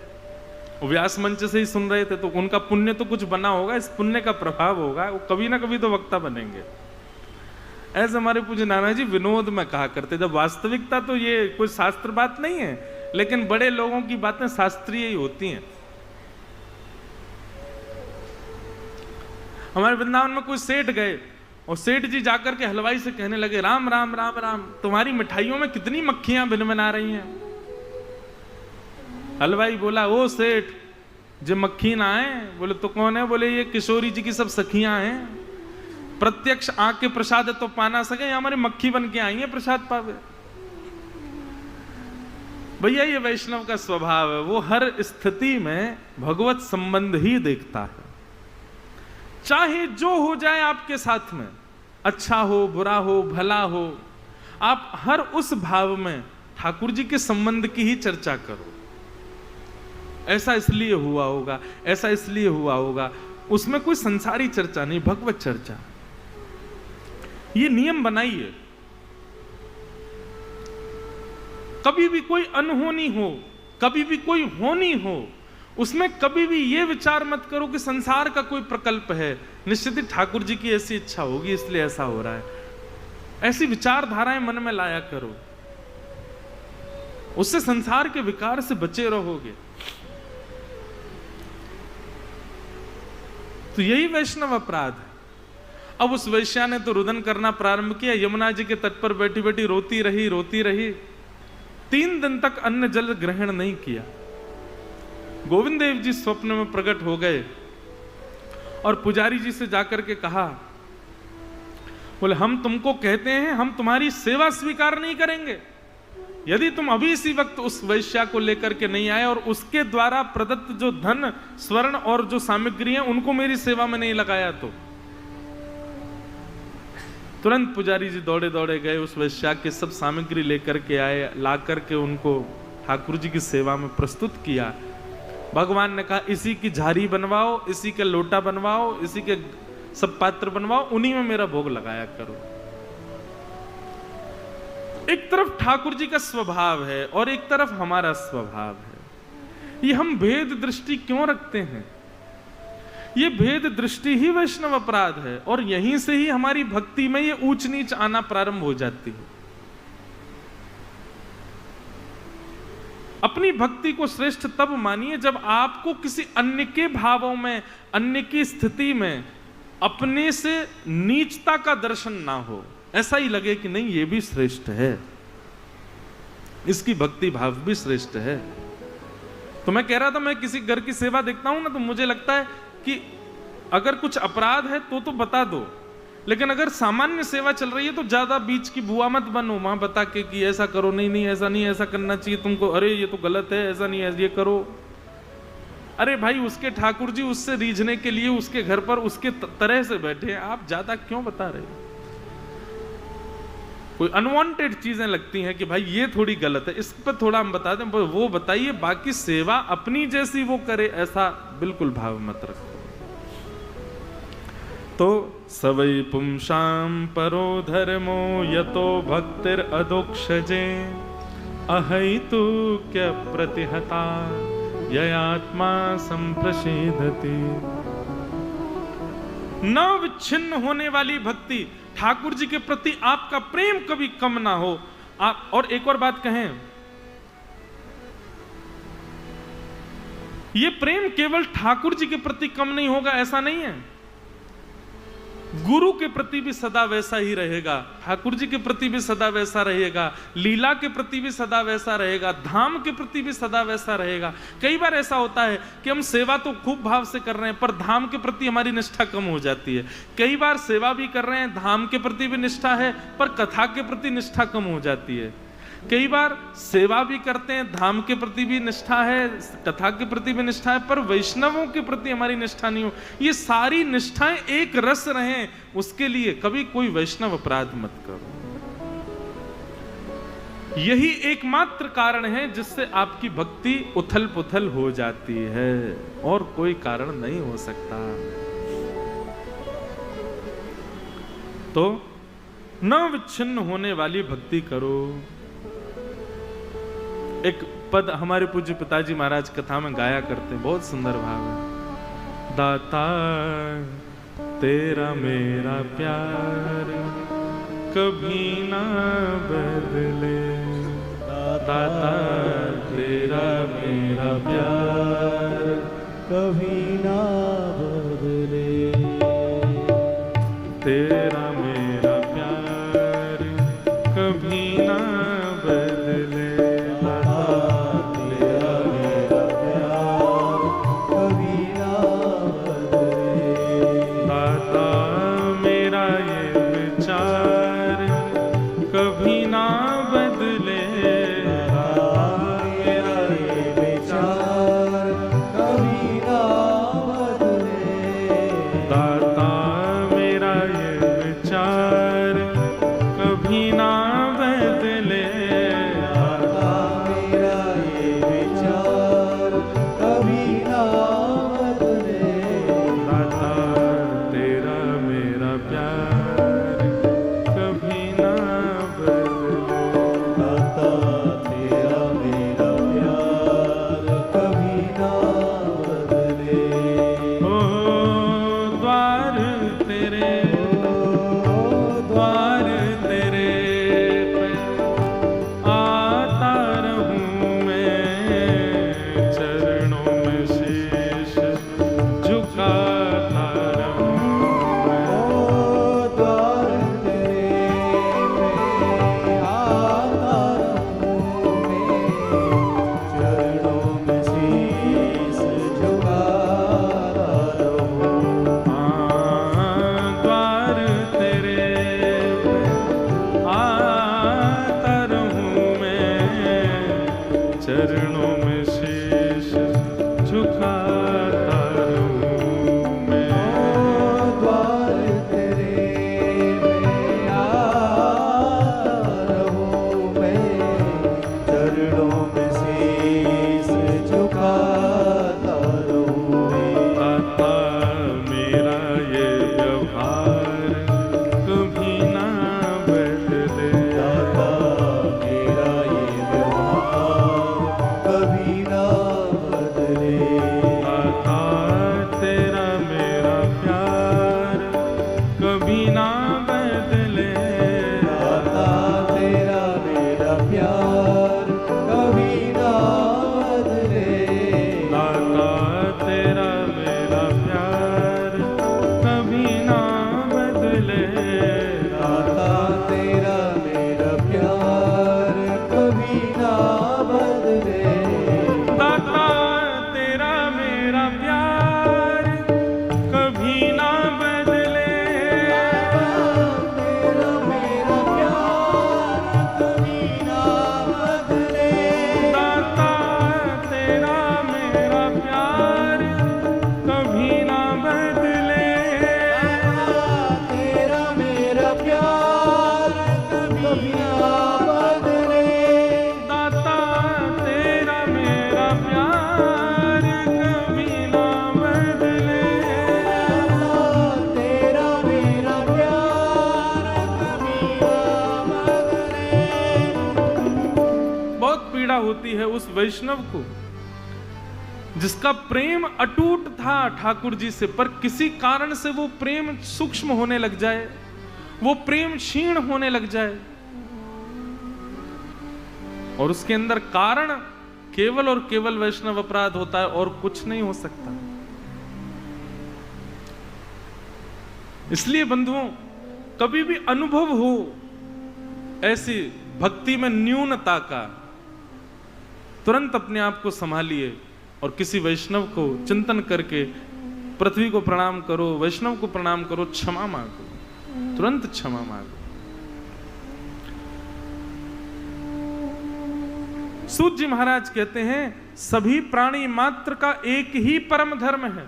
व्यास मंच से ही सुन रहे थे, तो उनका पुण्य तो कुछ बना होगा, इस पुण्य का प्रभाव होगा, वो कभी ना कभी तो वक्ता बनेंगे। ऐसे हमारे पूज्य नाना जी विनोद में कहा करते, जब वास्तविकता तो ये कोई शास्त्र बात नहीं है, लेकिन बड़े लोगों की बातें शास्त्रीय ही होती हैं। हमारे वृंदावन में कोई सेठ गए और सेठ जी जाकर के हलवाई से कहने लगे, राम राम राम राम, तुम्हारी मिठाइयों में कितनी मक्खियां भिनभिना रही हैं। हलवाई बोला, ओ सेठ जो मक्खी ना है। बोले तो कौन है? बोले ये किशोरी जी की सब सखियां हैं, प्रत्यक्ष आंख के प्रसाद तो पाना सके, हमारी मक्खी बन के आई है प्रसाद पावे। भैया ये वैष्णव का स्वभाव है, वो हर स्थिति में भगवत संबंध ही देखता है, चाहे जो हो जाए आपके साथ में, अच्छा हो बुरा हो भला हो, आप हर उस भाव में ठाकुर जी के संबंध की ही चर्चा करो। ऐसा इसलिए हुआ होगा, ऐसा इसलिए हुआ होगा, उसमें कोई संसारी चर्चा नहीं, भगवत चर्चा। ये नियम बनाइए, कभी भी कोई अनहोनी हो, कभी भी कोई होनी हो, उसमें कभी भी ये विचार मत करो कि संसार का कोई प्रकल्प है, निश्चित ही ठाकुर जी की ऐसी इच्छा होगी इसलिए ऐसा हो रहा है। ऐसी विचारधाराएं मन में लाया करो, उससे संसार के विकार से बचे रहोगे। तो तो यही वैष्णव अपराध है। अब उस वैश्या ने तो रुदन करना प्रारंभ किया, यमुना जी के तट पर बैठी बैठी रोती रही। 3 दिन तक अन्न जल ग्रहण नहीं किया। गोविंद देव जी स्वप्न में प्रकट हो गए और पुजारी जी से जाकर के कहा, बोले हम तुमको कहते हैं हम तुम्हारी सेवा स्वीकार नहीं करेंगे यदि तुम अभी इसी वक्त उस वैश्या को लेकर के नहीं आए और उसके द्वारा प्रदत्त जो धन स्वर्ण और जो सामग्री है उनको मेरी सेवा में नहीं लगाया तो। तुरंत पुजारी जी दौड़े दौड़े गए, उस वैश्या के सब सामग्री लेकर के आए, ला करके उनको ठाकुर जी की सेवा में प्रस्तुत किया। भगवान ने कहा इसी की झारी बनवाओ, इसी के लोटा बनवाओ, इसी के सब पात्र बनवाओ, उन्हीं में मेरा भोग लगाया करो। एक तरफ ठाकुर जी का स्वभाव है और एक तरफ हमारा स्वभाव है। ये हम भेद दृष्टि क्यों रखते हैं? ये भेद दृष्टि ही वैष्णव अपराध है और यहीं से ही हमारी भक्ति में ये ऊंच नीच आना प्रारंभ हो जाती है। अपनी भक्ति को श्रेष्ठ तब मानिए जब आपको किसी अन्य के भावों में, अन्य की स्थिति में अपने से नीचता का दर्शन ना हो, ऐसा ही लगे कि नहीं ये भी श्रेष्ठ है, इसकी भक्ति भाव भी श्रेष्ठ है। तो मैं कह रहा था, मैं किसी घर की सेवा देखता हूं ना तो मुझे लगता है कि अगर कुछ अपराध है तो बता दो, लेकिन अगर सामान्य सेवा चल रही है तो ज्यादा बीच की बुआ मत बनो, वहां बता के कि ऐसा करो, नहीं ऐसा नहीं, ऐसा करना चाहिए तुमको, अरे ये तो गलत है, ऐसा नहीं है, ये करो। अरे भाई उसके ठाकुर जी उससे रीझने के लिए उसके घर पर उसके तरह से बैठे, आप ज्यादा क्यों बता रहे हो? कोई अनवांटेड चीजें लगती हैं कि भाई ये थोड़ी गलत है, इस पर थोड़ा हम बता दें, वो बताइए, बाकी सेवा अपनी जैसी वो करे, ऐसा बिल्कुल भाव मत रखो। तो सवै पुंसाम परो धर्मो यतो भक्तिर अदोक्षजे अहैतु क्या प्रतिहता ययात्मा संप्रषेधति। न विच्छिन्न होने वाली भक्ति, ठाकुर जी के प्रति आपका प्रेम कभी कम ना हो। आप और एक और बात कहें, ये प्रेम केवल ठाकुर जी के प्रति कम नहीं होगा ऐसा नहीं है, गुरु के प्रति भी सदा वैसा ही रहेगा, ठाकुर जी के प्रति भी सदा वैसा रहेगा, लीला के प्रति भी सदा वैसा रहेगा, धाम के प्रति भी सदा वैसा रहेगा। कई बार ऐसा होता है कि हम सेवा तो खूब भाव से कर रहे हैं पर धाम के प्रति हमारी निष्ठा कम हो जाती है। कई बार सेवा भी कर रहे हैं, धाम के प्रति भी निष्ठा है पर कथा के प्रति निष्ठा कम हो जाती है। कई बार सेवा भी करते हैं, धाम के प्रति भी निष्ठा है, कथा के प्रति भी निष्ठा है, पर वैष्णवों के प्रति हमारी निष्ठा नहीं हो। ये सारी निष्ठाएं एक रस रहें, उसके लिए कभी कोई वैष्णव अपराध मत करो। यही एकमात्र कारण है जिससे आपकी भक्ति उथल पुथल हो जाती है, और कोई कारण नहीं हो सकता। तो न विच्छिन्न होने वाली भक्ति करो। एक पद हमारे पूज्य पिताजी महाराज कथा में गाया करते हैं, बहुत सुंदर भाव है। दाता तेरा मेरा प्यार कभी ना बदले, दाता तेरा मेरा प्यार कभी ना बदले, तेरा मेरा प्यार कभी ना बदले, झुकाता व्यवहार कभी ना बदले। दाता मेरा ये व्यवहार कभी ना बदले। दाता तेरा मेरा प्यार कभी ना बदले। दाता तेरा मेरा प्यार कभी ना बदले। दाता तेरा मेरा प्यार कभी ना बदले। दाता तेरा मेरा प्यार कभी ना बदले। दाता तेरा मेरा प्यार कभी ना बदले। तेरा मेरा प्यार कभी ना बदले। दाता तेरा मेरा प्यार कभी ना बदले। तेरा मेरा प्यार कभी ना बदले। दाता तेरा मेरा प्यार कभी ना बदले। तेरा मेरा प्यार कभी ना बदले। बहुत पीड़ा होती है उस वैष्णव को जिसका प्रेम अटूट था ठाकुर जी से, पर किसी कारण से वो प्रेम सूक्ष्म होने लग जाए, वो प्रेम क्षीण होने लग जाए और उसके अंदर कारण केवल और केवल वैष्णव अपराध होता है और कुछ नहीं हो सकता। इसलिए बंधुओं, कभी भी अनुभव हो ऐसी भक्ति में न्यूनता का, तुरंत अपने आप को संभालिए और किसी वैष्णव को चिंतन करके पृथ्वी को प्रणाम करो, वैष्णव को प्रणाम करो, क्षमा मांगो, तुरंत क्षमा मांगो। सूत जी महाराज कहते हैं सभी प्राणी मात्र का एक ही परम धर्म है,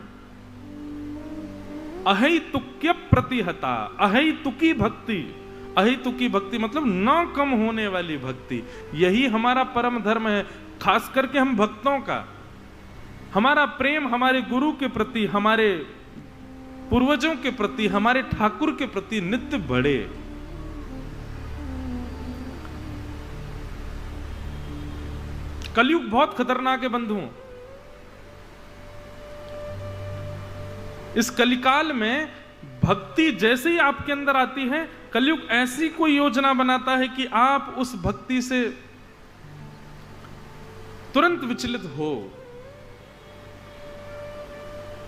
अहैतुक्य प्रतिहता। अहैतुकी भक्ति, अहैतुकी भक्ति मतलब न कम होने वाली भक्ति, यही हमारा परम धर्म है। खास करके हम भक्तों का हमारा प्रेम हमारे गुरु के प्रति, हमारे पूर्वजों के प्रति, हमारे ठाकुर के प्रति नित्य बढ़े। कलयुग बहुत खतरनाक है बंधुओं। इस कलिकाल में भक्ति जैसे ही आपके अंदर आती है, कलयुग ऐसी कोई योजना बनाता है कि आप उस भक्ति से तुरंत विचलित हो,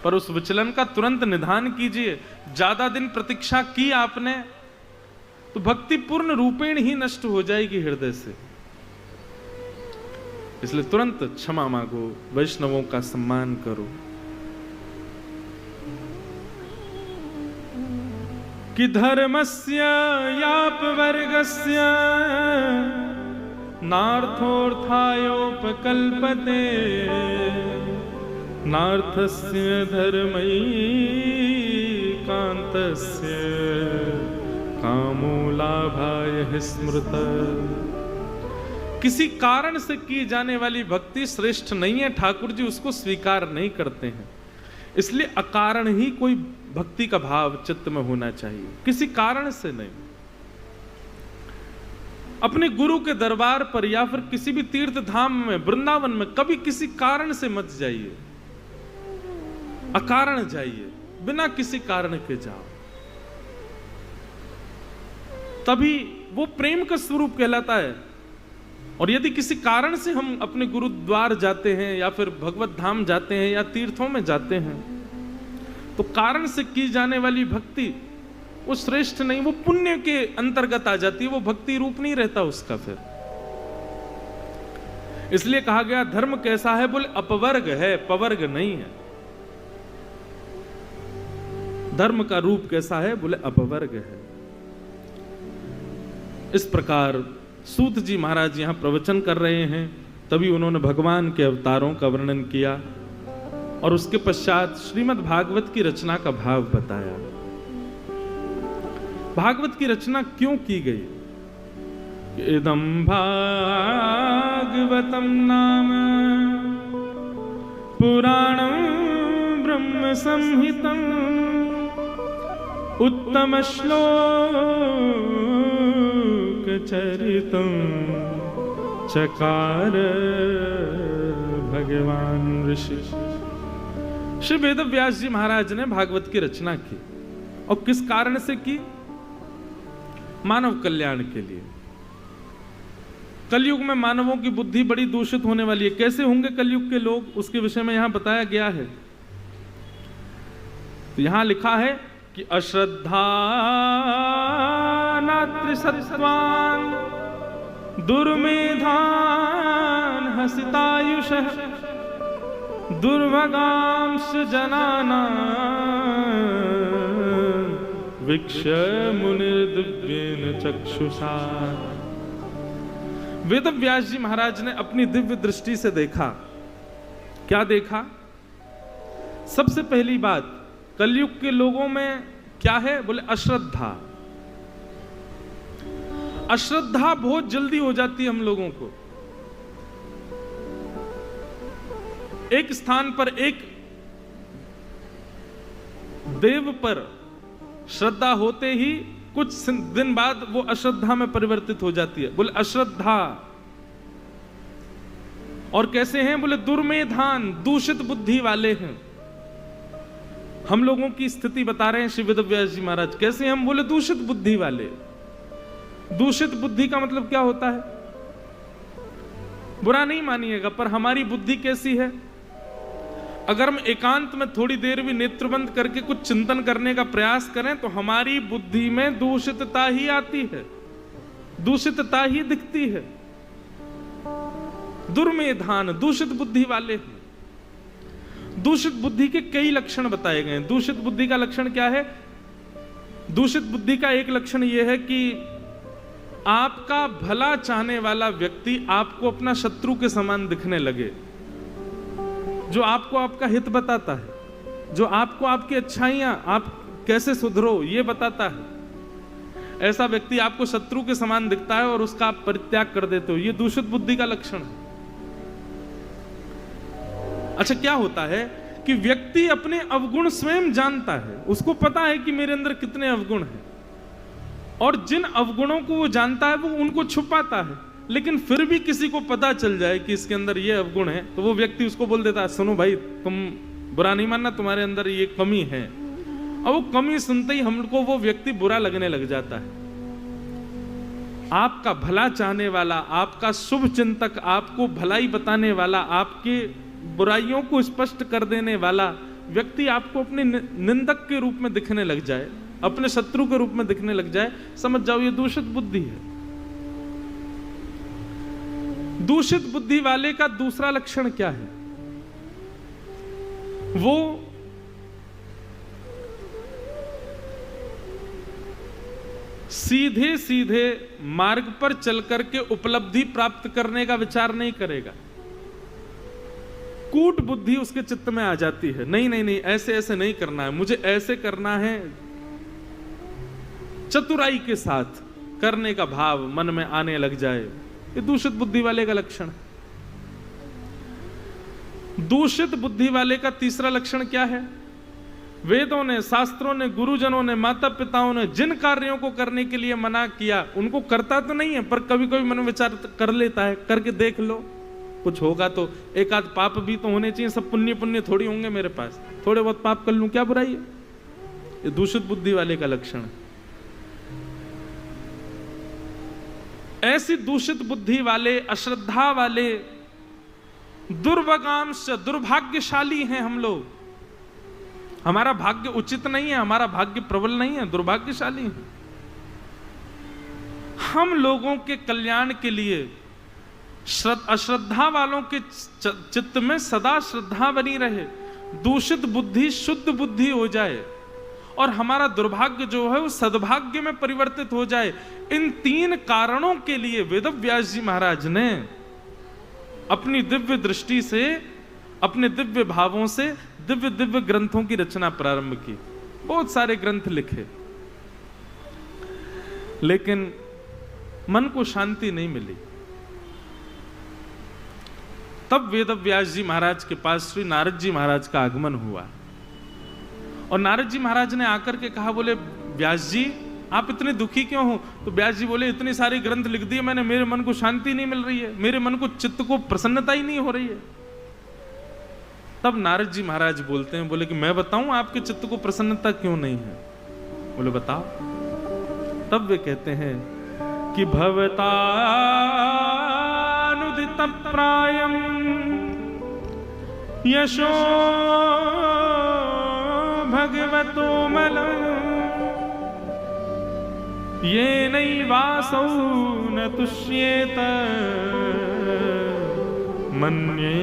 पर उस विचलन का तुरंत निदान कीजिए। ज्यादा दिन प्रतीक्षा की आपने तो भक्ति पूर्ण रूपेण ही नष्ट हो जाएगी हृदय से। इसलिए तुरंत क्षमा मांगो, वैष्णवों का सम्मान करो। कि धर्मस्य यापवर्गस्य नार्थोऽर्थायोपकल्पते नार्थस्य धर्मैकान्तस्य कामो लाभाय स्मृतः। किसी कारण से की जाने वाली भक्ति श्रेष्ठ नहीं है, ठाकुर जी उसको स्वीकार नहीं करते हैं। इसलिए अकारण ही कोई भक्ति का भाव चित्त में होना चाहिए, किसी कारण से नहीं। अपने गुरु के दरबार पर या फिर किसी भी तीर्थ धाम में, वृंदावन में कभी किसी कारण से मत जाइए, अकारण जाइए, बिना किसी कारण के जाओ, तभी वो प्रेम का स्वरूप कहलाता है। और यदि किसी कारण से हम अपने गुरुद्वार जाते हैं या फिर भगवत धाम जाते हैं या तीर्थों में जाते हैं, तो कारण से की जाने वाली भक्ति वो श्रेष्ठ नहीं, वो पुण्य के अंतर्गत आ जाती है, वो भक्ति रूप नहीं रहता उसका फिर। इसलिए कहा गया धर्म कैसा है, बोले अपवर्ग है, पवर्ग नहीं है। धर्म का रूप कैसा है, बोले अपवर्ग है। इस प्रकार सूत जी महाराज यहां प्रवचन कर रहे हैं, तभी उन्होंने भगवान के अवतारों का वर्णन किया और उसके पश्चात श्रीमद् भागवत की रचना का भाव बताया। भागवत की रचना क्यों की गई? इदं भागवतं नाम पुराणं ब्रह्म संहितं उत्तम श्लोक चरितम चकार भगवान ऋषि। श्री वेद व्यास जी महाराज ने भागवत की रचना की, और किस कारण से की? मानव कल्याण के लिए। कलयुग में मानवों की बुद्धि बड़ी दूषित होने वाली है। कैसे होंगे कलयुग के लोग, उसके विषय में यहां बताया गया है। तो यहां लिखा है कि अश्रद्धा नात्रिसत्वान् दुर्मेधान् हसितायुषः दुर्भगांश जनानां वीक्ष्य मुनिर्दिव्येन चक्षुषा। वेद व्यास जी महाराज ने अपनी दिव्य दृष्टि से देखा। क्या देखा? सबसे पहली बात, कलयुग के लोगों में क्या है? बोले अश्रद्धा। अश्रद्धा बहुत जल्दी हो जाती है हम लोगों को। एक स्थान पर एक देव पर श्रद्धा होते ही कुछ दिन बाद वो अश्रद्धा में परिवर्तित हो जाती है। बोले अश्रद्धा। और कैसे हैं? बोले दुर्मेधान, दूषित बुद्धि वाले हैं। हम लोगों की स्थिति बता रहे हैं श्री वेद व्यास जी महाराज। कैसे हम? बोले दूषित बुद्धि वाले। दूषित बुद्धि का मतलब क्या होता है? बुरा नहीं मानिएगा, पर हमारी बुद्धि कैसी है? अगर हम एकांत में थोड़ी देर भी नेत्र बंद करके कुछ चिंतन करने का प्रयास करें तो हमारी बुद्धि में दूषितता ही आती है, दूषितता ही दिखती है। दुर्मेधान, दूषित बुद्धि वाले हैं। दूषित बुद्धि के कई लक्षण बताए गए हैं। दूषित बुद्धि का लक्षण क्या है? दूषित बुद्धि का एक लक्षण यह है कि आपका भला चाहने वाला व्यक्ति आपको अपना शत्रु के समान दिखने लगे। जो आपको आपका हित बताता है, जो आपको आपकी अच्छाइयां, आप कैसे सुधरो ये बताता है, ऐसा व्यक्ति आपको शत्रु के समान दिखता है और उसका आप परित्याग कर देते हो। ये दूषित बुद्धि का लक्षण है। अच्छा, क्या होता है कि व्यक्ति अपने अवगुण स्वयं जानता है। उसको पता है कि मेरे अंदर कितने अवगुण हैं, और जिन अवगुणों को वो जानता है वो उनको छुपाता है। लेकिन फिर भी किसी को पता चल जाए कि इसके अंदर ये अवगुण है, तो वो व्यक्ति उसको बोल देता है, सुनो भाई, तुम बुरा नहीं मानना, तुम्हारे अंदर ये कमी है। और वो कमी सुनते ही हमको वो व्यक्ति बुरा लगने लग जाता है। आपका भला चाहने वाला, आपका शुभ चिंतक, आपको भलाई बताने वाला, आपके बुराइयों को स्पष्ट कर देने वाला व्यक्ति आपको अपने निंदक के रूप में दिखने लग जाए, अपने शत्रु के रूप में दिखने लग जाए, समझ जाओ ये दूषित बुद्धि है। दूषित बुद्धि वाले का दूसरा लक्षण क्या है? वो सीधे सीधे मार्ग पर चल करके उपलब्धि प्राप्त करने का विचार नहीं करेगा। कूट बुद्धि उसके चित्त में आ जाती है। नहीं नहीं नहीं, ऐसे ऐसे नहीं करना है, मुझे ऐसे करना है। चतुराई के साथ करने का भाव मन में आने लग जाए, ये दूषित बुद्धि वाले का लक्षण है। दूषित बुद्धि वाले का तीसरा लक्षण क्या है? वेदों ने, शास्त्रों ने, गुरुजनों ने, माता पिताओं ने जिन कार्यों को करने के लिए मना किया उनको करता तो नहीं है, पर कभी कभी मन विचार कर लेता है, करके देख लो, कुछ होगा तो। एक आध पाप भी तो होने चाहिए, सब पुण्य पुण्य थोड़ी होंगे मेरे पास, थोड़े बहुत पाप कर लूं, क्या बुराई है? ये दूषित बुद्धि वाले का लक्षण है। ऐसी दूषित बुद्धि वाले, अश्रद्धा वाले, दुर्भागांश, दुर्भाग्यशाली हैं हम लोग। हमारा भाग्य उचित नहीं है, हमारा भाग्य प्रबल नहीं है, दुर्भाग्यशाली है। हम लोगों के कल्याण के लिए अश्रद्धा वालों के चित्त में सदा श्रद्धा बनी रहे, दूषित बुद्धि शुद्ध बुद्धि हो जाए, और हमारा दुर्भाग्य जो है वो सद्भाग्य में परिवर्तित हो जाए। इन तीन कारणों के लिए वेदव्यास जी महाराज ने अपनी दिव्य दृष्टि से, अपने दिव्य भावों से दिव्य दिव्य ग्रंथों की रचना प्रारंभ की। बहुत सारे ग्रंथ लिखे, लेकिन मन को शांति नहीं मिली। तब वेदव्यास जी महाराज के पास श्री नारद जी महाराज का आगमन हुआ, और नारद जी महाराज ने आकर के कहा, बोले व्यास जी आप इतने दुखी क्यों हो? तो व्यास जी बोले इतनी सारी ग्रंथ लिख दिए मैंने, मेरे मन को शांति नहीं मिल रही है, मेरे मन को चित्त को प्रसन्नता ही नहीं हो रही है। तब नारद जी महाराज बोलते हैं, बोले कि मैं बताऊं आपके चित्त को प्रसन्नता क्यों नहीं है? बोले बताओ। तब वे कहते हैं कि भवतानुदित प्रायम यशो भगवतो मलम् ये नैवासौ न तुष्येत मन्ये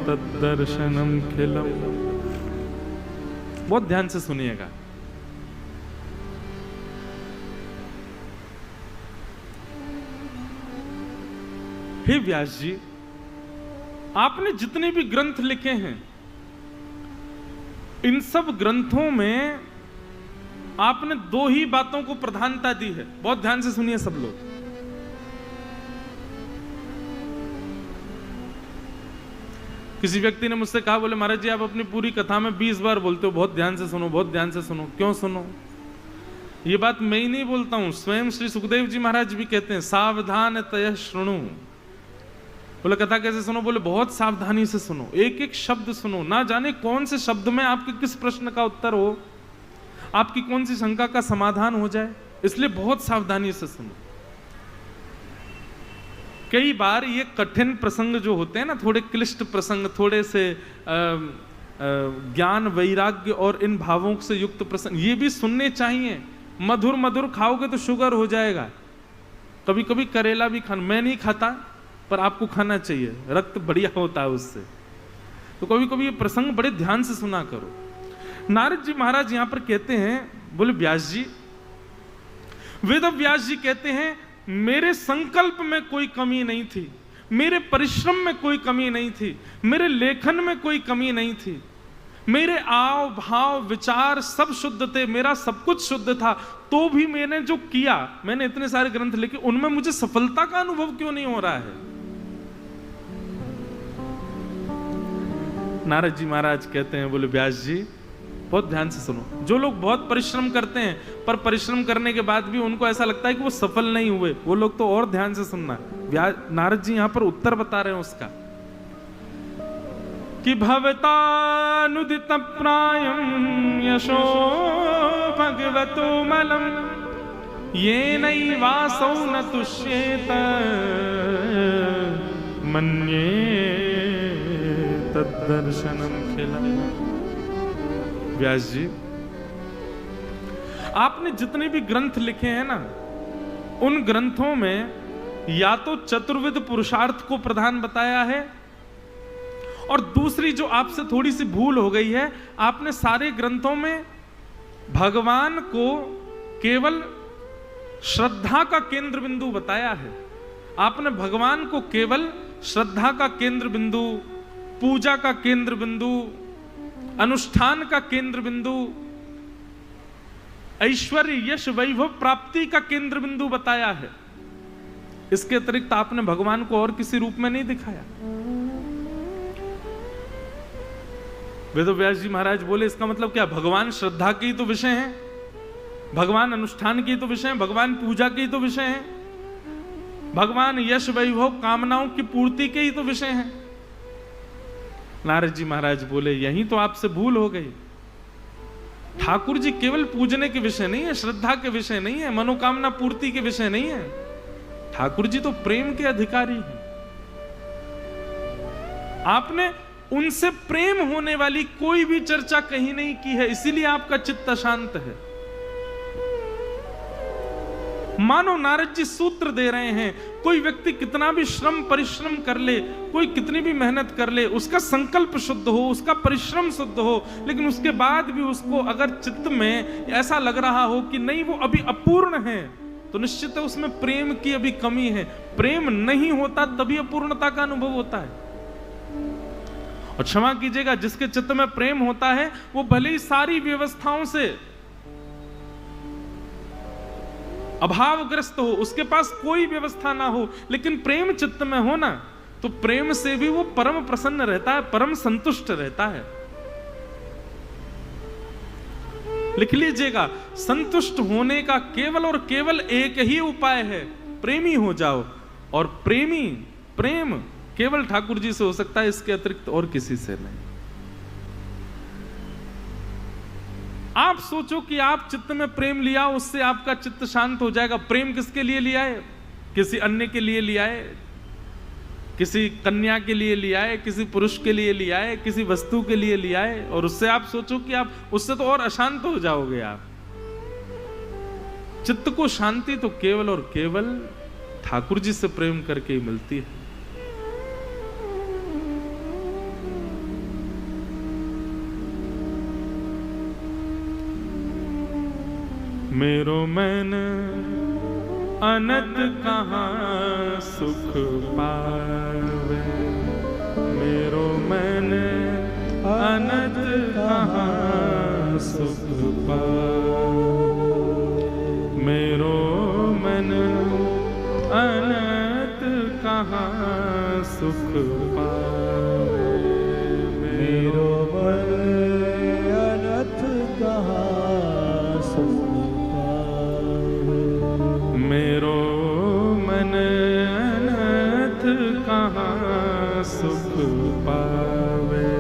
तद्दर्शनम खिलम। बहुत ध्यान से सुनिएगा। हे व्यास जी, आपने जितने भी ग्रंथ लिखे हैं, इन सब ग्रंथों में आपने दो ही बातों को प्रधानता दी है। बहुत ध्यान से सुनिए सब लोग। किसी व्यक्ति ने मुझसे कहा, बोले महाराज जी आप अपनी पूरी कथा में 20 बार बोलते हो, बहुत ध्यान से सुनो, बहुत ध्यान से सुनो। क्यों सुनो? ये बात मैं ही नहीं बोलता हूं, स्वयं श्री सुखदेव जी महाराज भी कहते हैं, सावधान तय श्रृणु। बोले कथा कैसे सुनो? बोले बहुत सावधानी से सुनो, एक एक शब्द सुनो, ना जाने कौन से शब्द में आपके किस प्रश्न का उत्तर हो, आपकी कौन सी शंका का समाधान हो जाए, इसलिए बहुत सावधानी से सुनो। कई बार ये कठिन प्रसंग जो होते हैं ना, थोड़े क्लिष्ट प्रसंग, थोड़े से ज्ञान वैराग्य और इन भावों से युक्त प्रसंग, ये भी सुनने चाहिए। मधुर मधुर खाओगे तो शुगर हो जाएगा। कभी कभी करेला भी खाना, मैं नहीं खाता पर आपको खाना चाहिए, रक्त बढ़िया होता है उससे। तो कभी कभी ये प्रसंग बड़े ध्यान से सुना करो। नारद जी महाराज यहां पर कहते हैं, बोले व्यास जी, वेद व्यास जी कहते हैं मेरे संकल्प में कोई कमी नहीं थी, मेरे परिश्रम में कोई कमी नहीं थी, मेरे लेखन में कोई कमी नहीं थी, मेरे आव भाव विचार सब शुद्ध थे, मेरा सब कुछ शुद्ध था, तो भी मैंने जो किया, मैंने इतने सारे ग्रंथ लिखे, उनमें मुझे सफलता का अनुभव क्यों नहीं हो रहा है? नारद जी महाराज कहते हैं, बोले व्यास जी बहुत ध्यान से सुनो, जो लोग बहुत परिश्रम करते हैं पर परिश्रम करने के बाद भी उनको ऐसा लगता है कि वो सफल नहीं हुए, वो लोग तो और ध्यान से सुनना। नारद जी यहां पर उत्तर बता रहे हैं उसका, कि भवतानुदित प्रायम यशो भगवतो मलम ये नैवासौ न तुष्येत मन्ये तद्दर्शनम खिलम। व्यास जी आपने जितने भी ग्रंथ लिखे हैं ना, उन ग्रंथों में या तो चतुर्विध पुरुषार्थ को प्रधान बताया है, और दूसरी जो आपसे थोड़ी सी भूल हो गई है, आपने सारे ग्रंथों में भगवान को केवल श्रद्धा का केंद्र बिंदु बताया है। आपने भगवान को केवल श्रद्धा का केंद्र बिंदु, पूजा का केंद्र बिंदु, अनुष्ठान का केंद्र बिंदु, ऐश्वर्य यश वैभव प्राप्ति का केंद्र बिंदु बताया है। इसके अतिरिक्त आपने भगवान को और किसी रूप में नहीं दिखाया। वेदव्यास जी महाराज बोले इसका मतलब क्या? भगवान श्रद्धा के ही तो विषय हैं, भगवान अनुष्ठान के ही तो विषय हैं, भगवान पूजा के ही तो विषय हैं, भगवान यश वैभव कामनाओं की पूर्ति के ही तो विषय हैं। नारद जी महाराज बोले यही तो आपसे भूल हो गई। ठाकुर जी केवल पूजने के विषय नहीं है, श्रद्धा के विषय नहीं है, मनोकामना पूर्ति के विषय नहीं है। ठाकुर जी तो प्रेम के अधिकारी हैं। आपने उनसे प्रेम होने वाली कोई भी चर्चा कहीं नहीं की है, इसीलिए आपका चित्त अशांत है। मानो नारद जी सूत्र दे रहे हैं, कोई व्यक्ति कितना भी श्रम परिश्रम कर ले, कोई कितनी भी मेहनत कर ले, उसका संकल्प शुद्ध हो, उसका परिश्रम शुद्ध हो, लेकिन उसके बाद भी उसको अगर चित्त में ऐसा लग रहा हो कि नहीं वो अभी अपूर्ण है, तो निश्चित है उसमें प्रेम की अभी कमी है। प्रेम नहीं होता तभी अपूर्णता का अनुभव होता है। और क्षमा कीजिएगा, जिसके चित्त में प्रेम होता है वो भले ही सारी व्यवस्थाओं से अभावग्रस्त हो, उसके पास कोई व्यवस्था ना हो, लेकिन प्रेम चित्त में हो ना, तो प्रेम से भी वो परम प्रसन्न रहता है, परम संतुष्ट रहता है। लिख लीजिएगा, संतुष्ट होने का केवल और केवल एक ही उपाय है, प्रेमी हो जाओ। और प्रेम केवल ठाकुर जी से हो सकता है, इसके अतिरिक्त और किसी से नहीं। आप सोचो कि आप चित्त में प्रेम लिया, उससे आपका चित्त शांत हो जाएगा। प्रेम किसके लिए लिया है? किसी अन्य के लिए लिया है, किसी कन्या के लिए लिया है, किसी पुरुष के लिए लिया है, किसी वस्तु के लिए लिया है, और उससे आप सोचो कि आप उससे तो और अशांत हो जाओगे। आप चित्त को शांति तो केवल और केवल ठाकुर जी से प्रेम करके ही मिलती है। मेरो मन अनंत कहाँ सुख पावे, मेरो मन अनंत कहाँ सुख पावे, मेरो मन अनंत कहाँ सुख पावे, मेरो मन अनंत कहाँ सुख पावे, मेरो मन अनंत कहाँ सुख पावे,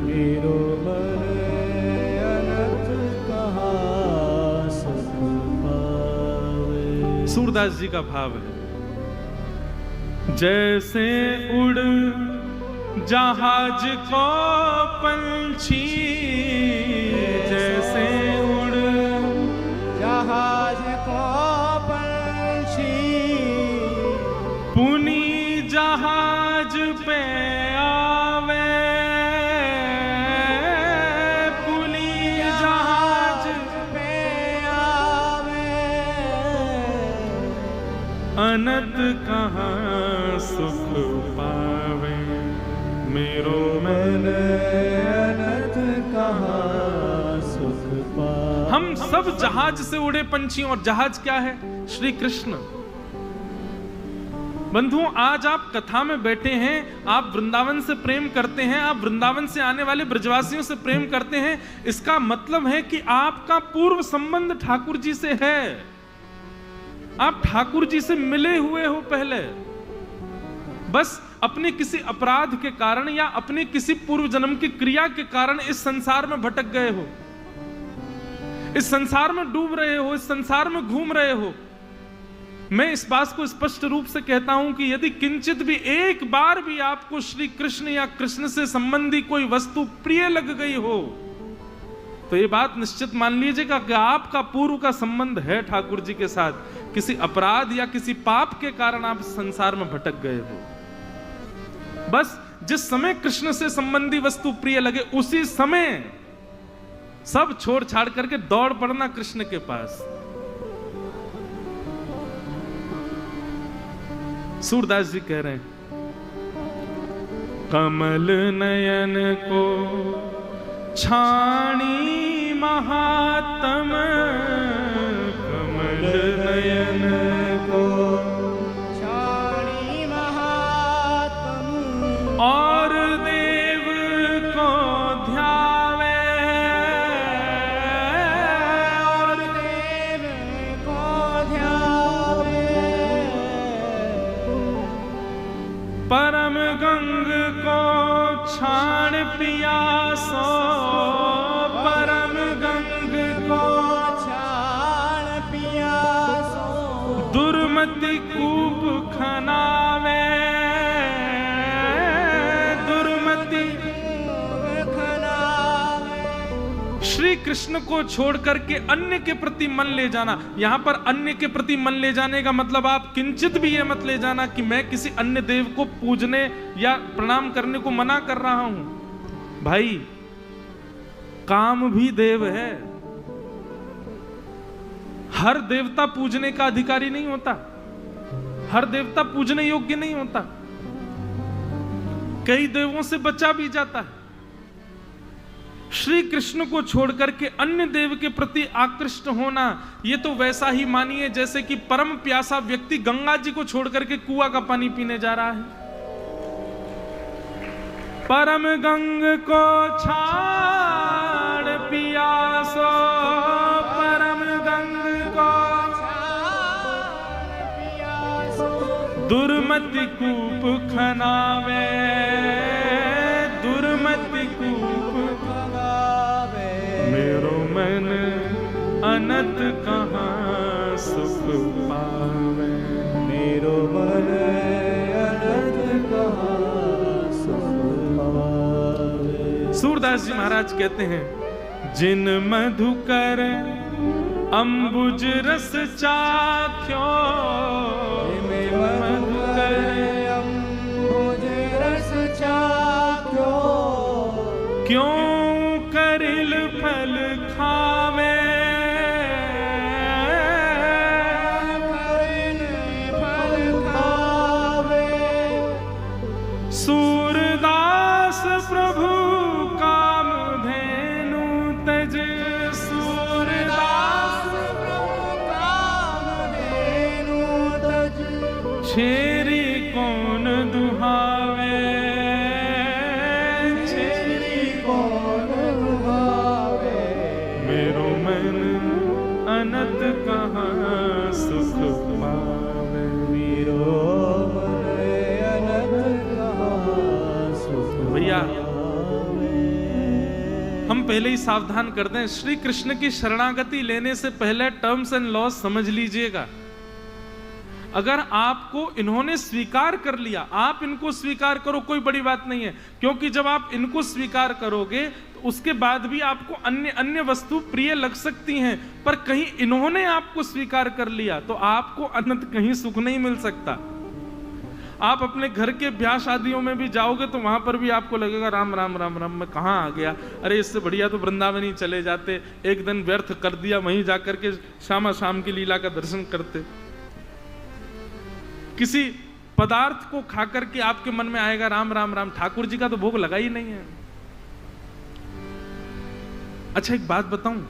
मेरो मन अनंत कहाँ सुख पावे। सूरदास जी का भाव है, जैसे उड़ जहाज को पंछी, जैसे उड़ जहाज को पंछी, पुनी जहाज पे आवे, पुनी जहाज पे आवे, अनंत कहाँ सुख पावे, मेरो मन अनंत कहाँ सुख पावे। हम सब जहाज से उड़े पंछी, और जहाज क्या है? श्री कृष्ण। बंधुओं, आज आप कथा में बैठे हैं, आप वृंदावन से प्रेम करते हैं, आप वृंदावन से आने वाले ब्रजवासियों से प्रेम करते हैं। इसका मतलब है कि आपका पूर्व संबंध ठाकुर जी से है, आप ठाकुर जी से मिले हुए हो पहले। बस अपने किसी अपराध के कारण या अपने किसी पूर्व जन्म की क्रिया के कारण इस संसार में भटक गए हो, इस संसार में डूब रहे हो, इस संसार में घूम रहे हो। मैं इस बात को स्पष्ट रूप से कहता हूं कि यदि किंचित भी एक बार भी आपको श्री कृष्ण या कृष्ण से संबंधी कोई वस्तु प्रिय लग गई हो, तो ये बात निश्चित मान लीजिएगा कि आपका पूर्व का संबंध है ठाकुर जी के साथ। किसी अपराध या किसी पाप के कारण आप संसार में भटक गए हो। बस जिस समय कृष्ण से संबंधी वस्तु प्रिय लगे, उसी समय सब छोड़ छाड़ करके दौड़ पड़ना कृष्ण के पास। सूरदास जी कह रहे हैं, कमल नयन को छाणी महात्म, कमल नयन को छाणी महात्म, और देव को ध्यावे, और देव को ध्यावे, परम गंग को छाण पियासो, परम गंग को छाण पियासो, दुर्मति कूप खनावे, दुर्मति खनावे। श्री कृष्ण को छोड़ करके अन्य के प्रति मन ले जाना। यहां पर अन्य के प्रति मन ले जाने का मतलब आप किंचित भी ये मत ले जाना कि मैं किसी अन्य देव को पूजने या प्रणाम करने को मना कर रहा हूं। भाई, काम भी देव है, हर देवता पूजने का अधिकारी नहीं होता, हर देवता पूजने योग्य नहीं होता, कई देवों से बचा भी जाता है। श्री कृष्ण को छोड़कर के अन्य देव के प्रति आकृष्ट होना, यह तो वैसा ही मानिए जैसे कि परम प्यासा व्यक्ति गंगा जी को छोड़कर के कुआं का पानी पीने जा रहा है। परम गंग को छाड़ पियासो, पियासो परम गंग को दुर्मति कूप खनावे, दुर्मति कूप खनावे। मेरो मन अनंत कहाँ सुख पावे, मेरो मन अनंत कहाँ सुख पावे। सूरदास जी महाराज कहते हैं, जिन मधुकर अंबुज रस चाख्यो, मधुकर अंबुज रस चाख्यो, क्यों करिल फल खावे, करिल फल खावे। सूरदास प्रभु काम धेनु तज, सूरदास प्रभु काम धेनु तज, छेरी कौन दुहावे, छेरी कौन दुहावे। मेरो मन अनंत कहाँ सुख पावे, मेरो मन अनंत कहाँ सुख भैया पावे। हम पहले ही सावधान कर दें, श्री कृष्ण की शरणागति लेने से पहले टर्म्स एंड लॉज समझ लीजिएगा। अगर आपको इन्होंने स्वीकार कर लिया, आप इनको स्वीकार करो, कोई बड़ी बात नहीं है, क्योंकि जब आप इनको स्वीकार करोगे तो उसके बाद भी आपको अन्य अन्य वस्तु प्रिय लग सकती हैं, पर कहीं इन्होंने आपको स्वीकार कर लिया तो आपको अनंत कहीं सुख नहीं मिल सकता। आप अपने घर के ब्याह शादियों में भी जाओगे तो वहां पर भी आपको लगेगा राम राम राम राम, मैं कहाँ आ गया, अरे इससे बढ़िया तो वृंदावन ही चले जाते, एक दिन व्यर्थ कर दिया, वहीं जाकर के श्यामा शाम की लीला का दर्शन करते। किसी पदार्थ को खाकर के आपके मन में आएगा राम राम राम, ठाकुर जी का तो भोग लगा ही नहीं है। अच्छा एक बात बताऊं,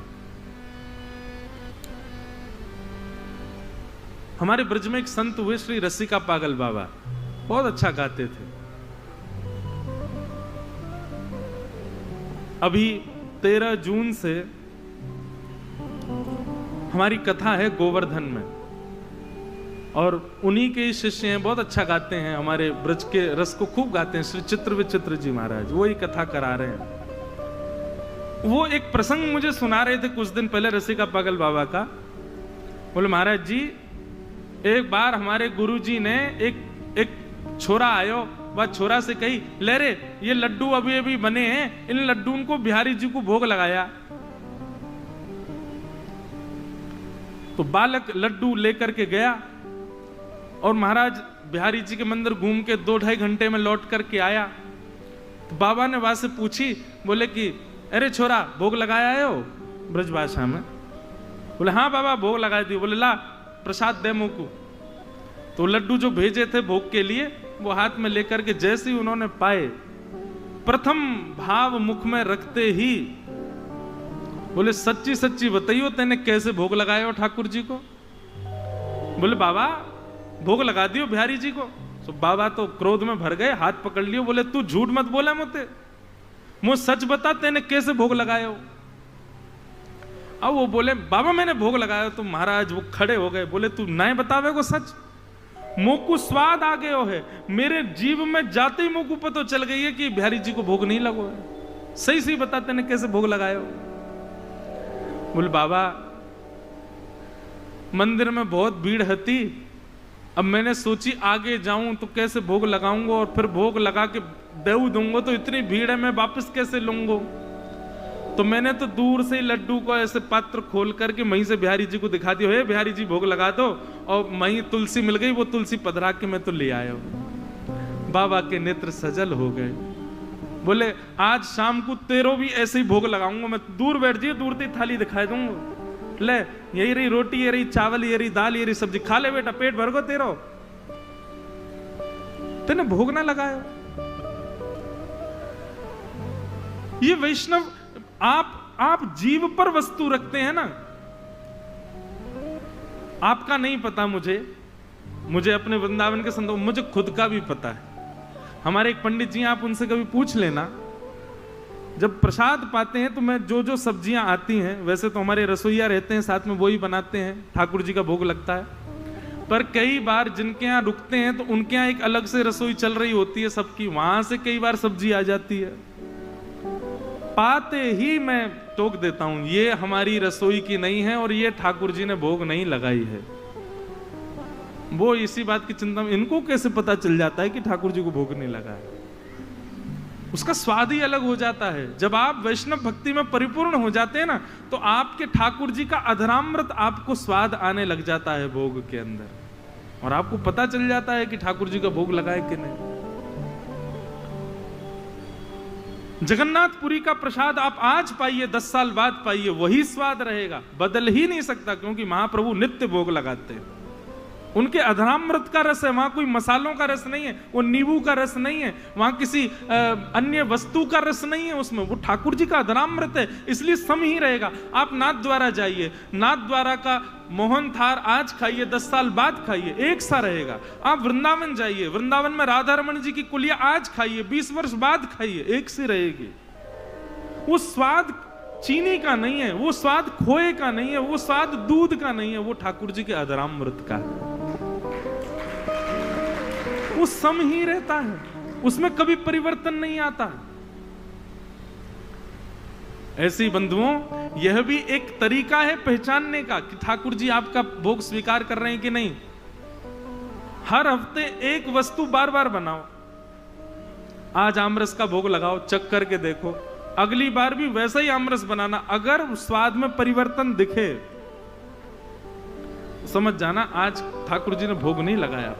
हमारे ब्रज में एक संत हुए श्री रसिका पागल बाबा, बहुत अच्छा गाते थे। अभी 13 जून से हमारी कथा है गोवर्धन में, और उन्हीं के शिष्य हैं, बहुत अच्छा गाते हैं, हमारे ब्रज के रस को खूब गाते हैं, श्री चित्र विचित्र जी महाराज, वो ही कथा करा रहे हैं। वो एक प्रसंग मुझे सुना रहे थे कुछ दिन पहले रसिका पागल बाबा का। बोले महाराज जी, एक बार हमारे गुरुजी ने एक छोरा आयो, वह छोरा से कही, ले रे ये लड्डू अभी अभी बने हैं, इन लड्डू को बिहारी जी को भोग लगाया। तो बालक लड्डू लेकर के गया और महाराज बिहारी जी के मंदिर घूम के 2-2.5 घंटे में लौट करके आया। तो बाबा ने वहां से पूछी, बोले कि अरे छोरा भोग लगाया हो ब्रजभाषा में? बोले हाँ बाबा भोग लगा दिए। बोले ला प्रसाद दे मुझको। तो लड्डू जो भेजे थे भोग के लिए वो हाथ में लेकर के जैसे ही उन्होंने पाए, प्रथम भाव मुख में रखते ही बोले सच्ची सच्ची बताइयो तेने कैसे भोग लगाया हो ठाकुर जी को? बोले बाबा भोग लगा दियो बिहारी जी को। तो बाबा तो क्रोध में भर गए, हाथ पकड़ लियो, बोले तू झूठ मत बोला मुझे, मुझे सच बता तेने कैसे भोग लगाया हो। अब वो बोले बाबा मैंने भोग लगाया। तो महाराज वो खड़े हो गए, बोले तू नहीं बतावे को सच? मुंह को स्वाद आ गयो है, मेरे जीव में जाते ही मुंह को पता चल गई है कि बिहारी जी को भोग नहीं लगो है, सही सही बता तेने कैसे भोग लगाया हो। बोले बाबा मंदिर में बहुत भीड़ हती, अब मैंने सोची आगे जाऊं तो कैसे भोग लगाऊंगा और फिर भोग लगा के देऊ दूंगा तो इतनी भीड़ है मैं वापस कैसे लूंगा। तो मैंने तो दूर से लड्डू को ऐसे पात्र खोल करके वहीं से बिहारी जी को दिखा दिया, हे बिहारी जी भोग लगा दो, और वहीं तुलसी मिल गई, वो तुलसी पधरा के मैं तो ले आया हूं। बाबा के नेत्र सजल हो गए, बोले आज शाम को तेरो भी ऐसे ही भोग लगाऊंगा, मैं दूर बैठ जाइए, दूर से थाली दिखाई दूंगा, ले यही रही रोटी, ये रही चावल, ये रही दाल, ये रही सब्जी, खा ले बेटा पेट भर गो तेरो, तेने भोग ना लगाया। ये वैष्णव आप जीव पर वस्तु रखते हैं ना, आपका नहीं पता मुझे अपने वृंदावन के संतों, मुझे खुद का भी पता है। हमारे एक पंडित जी आप उनसे कभी पूछ लेना, जब प्रसाद पाते हैं तो मैं जो जो सब्जियां आती हैं, वैसे तो हमारे रसोइया रहते हैं साथ में, वो ही बनाते हैं, ठाकुर जी का भोग लगता है। पर कई बार जिनके यहाँ रुकते हैं तो उनके यहाँ एक अलग से रसोई चल रही होती है सबकी, वहां से कई बार सब्जी आ जाती है। पाते ही मैं टोक देता हूं, ये हमारी रसोई की नहीं है और ये ठाकुर जी ने भोग नहीं लगाई है। वो इसी बात की चिंता में, इनको कैसे पता चल जाता है कि ठाकुर जी को भोग नहीं लगा है। उसका स्वाद ही अलग हो जाता है। जब आप वैष्णव भक्ति में परिपूर्ण हो जाते हैं ना, तो आपके ठाकुर जी का अधरामृत आपको स्वाद आने लग जाता है भोग के अंदर, और आपको पता चल जाता है कि ठाकुर जी का भोग लगा है कि नहीं। जगन्नाथपुरी का प्रसाद आप आज पाइए, 10 साल बाद पाइए, वही स्वाद रहेगा, बदल ही नहीं सकता, क्योंकि महाप्रभु नित्य भोग लगाते हैं। उनके अधरामृत का रस है, वहां कोई मसालों का रस नहीं है, वो नींबू का रस नहीं है, वहां किसी अन्य वस्तु का रस नहीं है उसमें, वो ठाकुर जी का अधरामृत है, इसलिए सम ही रहेगा। आप नाथ द्वारा जाइए, नाथ द्वारा का मोहन थार आज खाइए, 10 साल बाद खाइए, एक सा रहेगा। आप वृंदावन जाइए, वृंदावन में राधा रमन जी की कुलिया आज खाइए, 20 वर्ष बाद खाइए, एक सी रहेगी। वो स्वाद चीनी का नहीं है, वो स्वाद खोए का नहीं है, वो स्वाद दूध का नहीं है, वो ठाकुर जी के अधरामृत का है। वो सम ही रहता है, उसमें कभी परिवर्तन नहीं आता। ऐसे ही बंधुओं, यह भी एक तरीका है पहचानने का कि ठाकुर जी आपका भोग स्वीकार कर रहे हैं कि नहीं। हर हफ्ते एक वस्तु बार बार बनाओ। आज आमरस का भोग लगाओ, चख करके देखो, अगली बार भी वैसा ही आमरस बनाना। अगर स्वाद में परिवर्तन दिखे, समझ जाना आज ठाकुर जी ने भोग नहीं लगाया।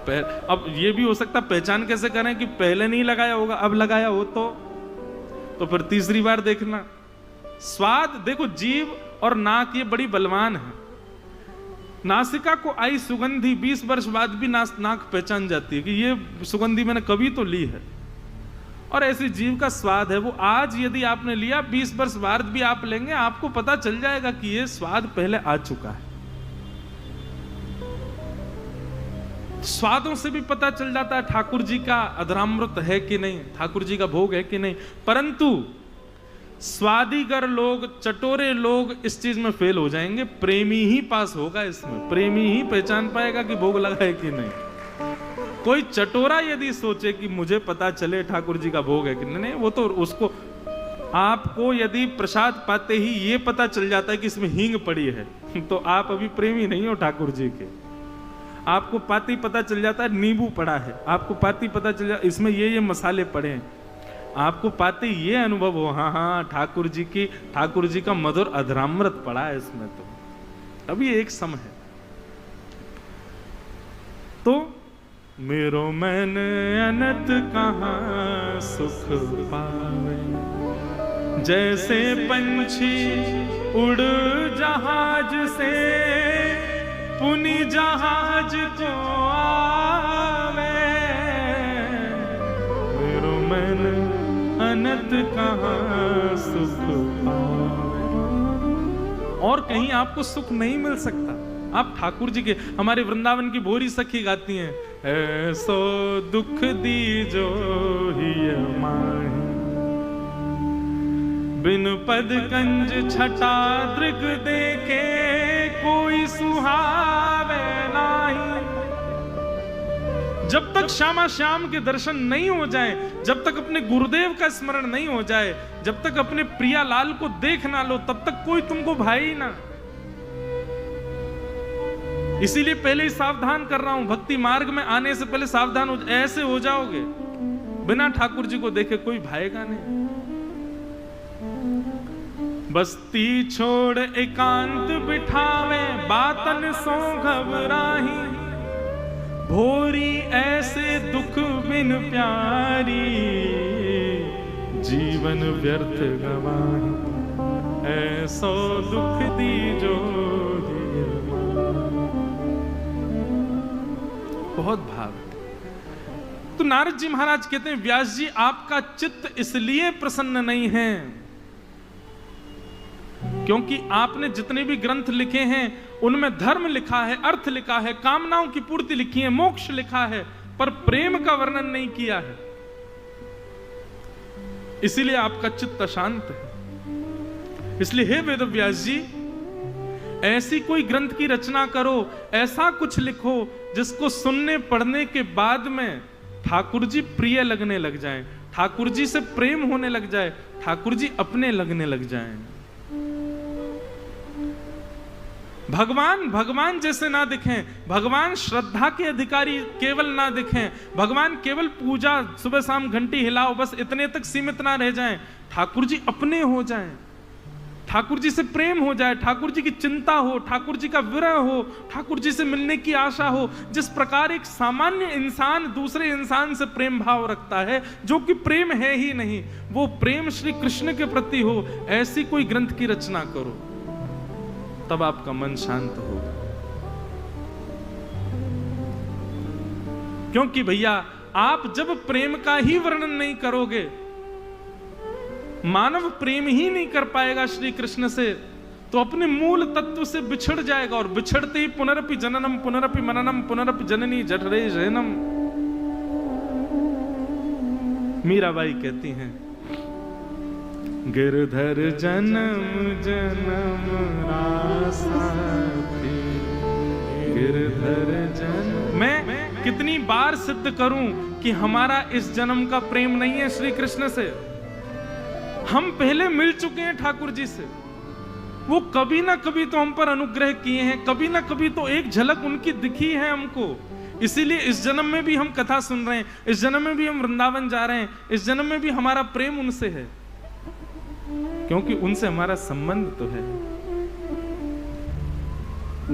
अब ये भी हो सकता, पहचान कैसे करें कि पहले नहीं लगाया होगा, अब लगाया हो तो फिर तीसरी बार देखना। स्वाद देखो, जीव और नाक ये बड़ी बलवान है। नासिका को आई सुगंधी 20 वर्ष बाद भी नाक पहचान जाती है कि ये सुगंधी मैंने कभी तो ली है। और ऐसी जीव का स्वाद है, वो आज यदि आपने लिया, 20 वर्ष बाद भी आप लेंगे, आपको पता चल जाएगा कि ये स्वाद पहले आ चुका है। स्वादों से भी पता चल जाता है ठाकुर जी का अधरामृत है कि नहीं, ठाकुर जी का भोग है कि नहीं। परंतु स्वादिगर लोग, चटोरे लोग इस चीज में फेल हो जाएंगे। प्रेमी ही पास होगा इसमें, प्रेमी ही पहचान पाएगा कि भोग लगा है कि नहीं। कोई चटोरा यदि सोचे कि मुझे पता चले ठाकुर जी का भोग है कि नहीं, वो तो उसको, आपको यदि प्रसाद पाते ही ये पता चल जाता है कि इसमें हींग पड़ी है, तो आप अभी प्रेमी नहीं हो ठाकुर जी के। आपको पाती पता चल जाता है नींबू पड़ा है, आपको पाती पता चल जाता इसमें ये मसाले पड़े हैं, आपको पाते ये अनुभव हो, हाँ ठाकुर जी का मधुर अधरामृत पड़ा है इसमें, तो अभी एक सम है। तो मेरो मन अनत कहाँ सुख पावे, जैसे पंछी उड़ जहाज से पुनि जहाज को आवे, मेरो मन अनंत कहाँ सुख पावे। और कहीं आपको सुख नहीं मिल सकता। आप ठाकुर जी के, हमारे वृंदावन की भोरी सखी गाती हैं, ऐसो दुख दीजो हिय माही, बिन पद कंज छटा दृग देखे कोई सुहावे नाही। जब तक श्यामा श्याम के दर्शन नहीं हो जाए, जब तक अपने गुरुदेव का स्मरण नहीं हो जाए, जब तक अपने प्रिया लाल को देख ना लो, तब तक कोई तुमको भाई ना। इसीलिए पहले ही सावधान कर रहा हूं, भक्ति मार्ग में आने से पहले सावधान हो, ऐसे हो जाओगे बिना ठाकुर जी को देखे कोई भाएगा नहीं। बस्ती छोड़ एकांत बिठावे, बातन सो घबराही, भोरी ऐसे दुख बिन प्यारी, जीवन व्यर्थ गवाही, ऐसो दुख दीजो। बहुत भाव। तो नारद जी महाराज कहते हैं, व्यास जी आपका चित्त इसलिए प्रसन्न नहीं है क्योंकि आपने जितने भी ग्रंथ लिखे हैं उनमें धर्म लिखा है, अर्थ लिखा है, कामनाओं की पूर्ति लिखी है, मोक्ष लिखा है, पर प्रेम का वर्णन नहीं किया है। इसीलिए आपका चित्त अशांत है। इसलिए हे वेदव्यास जी, ऐसी कोई ग्रंथ की रचना करो, ऐसा कुछ लिखो जिसको सुनने पढ़ने के बाद में ठाकुर जी प्रिय लगने लग जाएं, ठाकुर जी से प्रेम होने लग जाए, ठाकुर जी अपने लगने लग जाएं। भगवान भगवान जैसे ना दिखें, भगवान श्रद्धा के अधिकारी केवल ना दिखें, भगवान केवल पूजा सुबह शाम घंटी हिलाओ बस इतने तक सीमित ना रह जाएं, ठाकुर जी अपने हो जाएं, ठाकुर जी से प्रेम हो जाए, ठाकुर जी की चिंता हो, ठाकुर जी का विरह हो, ठाकुर जी से मिलने की आशा हो। जिस प्रकार एक सामान्य इंसान दूसरे इंसान से प्रेम भाव रखता है, जो कि प्रेम है ही नहीं, वो प्रेम श्री कृष्ण के प्रति हो, ऐसी कोई ग्रंथ की रचना करो, तब आपका मन शांत होगा। क्योंकि भैया आप जब प्रेम का ही वर्णन नहीं करोगे, मानव प्रेम ही नहीं कर पाएगा श्री कृष्ण से, तो अपने मूल तत्व से बिछड़ जाएगा, और बिछड़ते ही पुनरपि जननम पुनरपि मननम पुनरपि जननी जठरे जैनम। मीराबाई कहती हैं, गिरधर जन्म जन्म रासाथी, गिरधर जन्म। मैं कितनी बार सिद्ध करूं कि हमारा इस जन्म का प्रेम नहीं है श्री कृष्ण से। हम पहले मिल चुके हैं ठाकुर जी से, वो कभी ना कभी तो हम पर अनुग्रह किए हैं, कभी ना कभी तो एक झलक उनकी दिखी है हमको। इसीलिए इस जन्म में भी हम कथा सुन रहे हैं, इस जन्म में भी हम वृंदावन जा रहे हैं, इस जन्म में भी हमारा प्रेम उनसे है, क्योंकि उनसे हमारा संबंध तो है।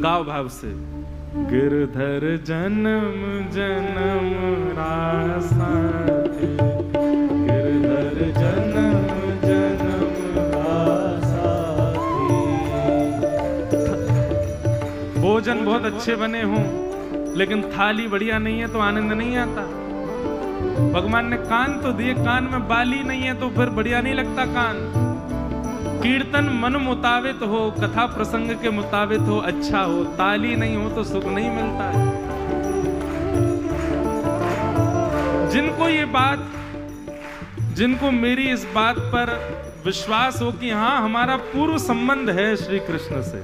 गाओ भाव से, गिरधर जन्म जन्म रासाथी, गिरधर जन्म जन्म रासाथी। भोजन बहुत अच्छे बने हों लेकिन थाली बढ़िया नहीं है तो आनंद नहीं आता। भगवान ने कान तो दिए, कान में बाली नहीं है तो फिर बढ़िया नहीं लगता कान। कीर्तन मन मुताबिक हो, कथा प्रसंग के मुताबिक हो, अच्छा हो, ताली नहीं हो तो सुख नहीं मिलता है। जिनको ये बात, जिनको मेरी इस बात पर विश्वास हो कि हाँ हमारा पूर्व संबंध है श्री कृष्ण से,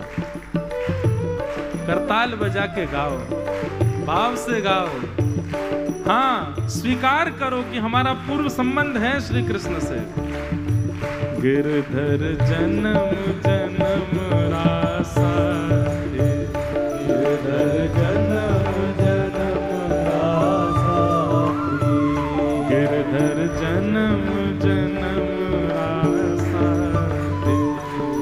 करताल बजा के गाओ, भाव से गाओ, हाँ स्वीकार करो कि हमारा पूर्व संबंध है श्री कृष्ण से। गिरधर जन्म जन्म रासाथी, गिरधर जन्म जन्म रासाथी, गिरधर जन्म जन्म रासाथी,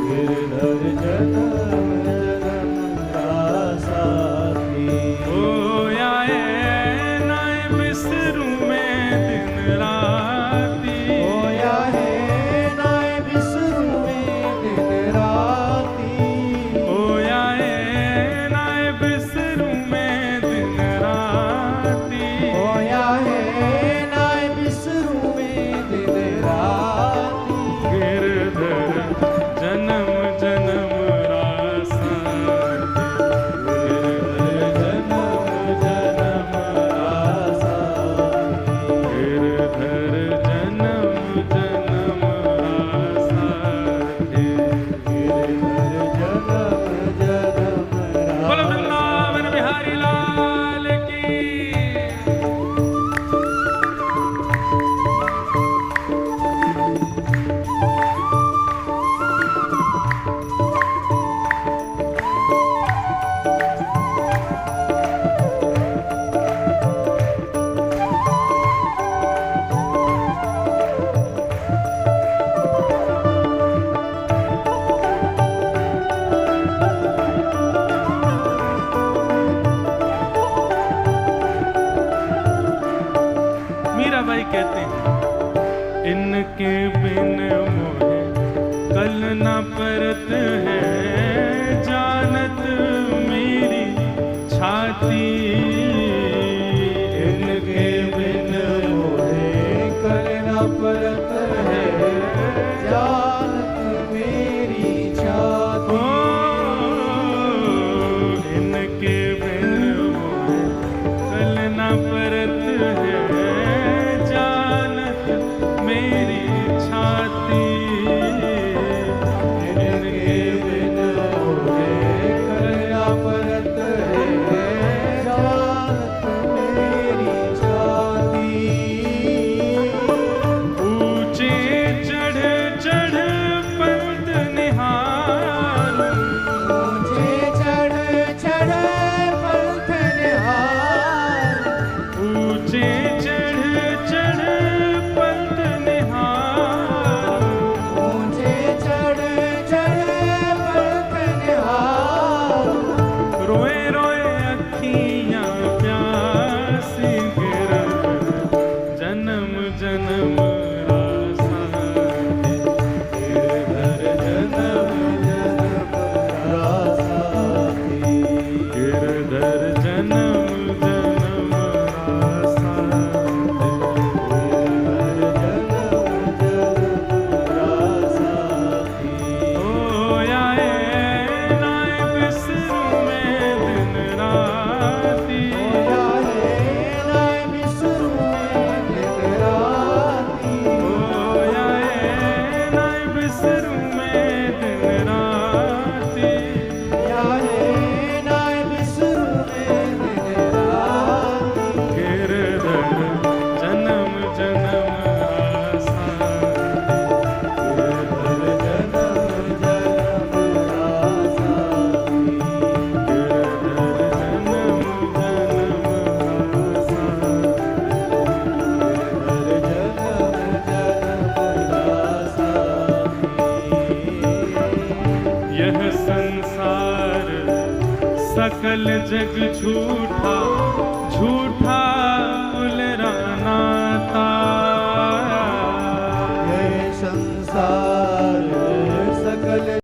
गिरधर जन्म जन्म रासाथी। ओ आए नाय बिसरू में दिन राती, ओ आए नाय बिसरू में दिन राती, सकल जग झूठा झूठा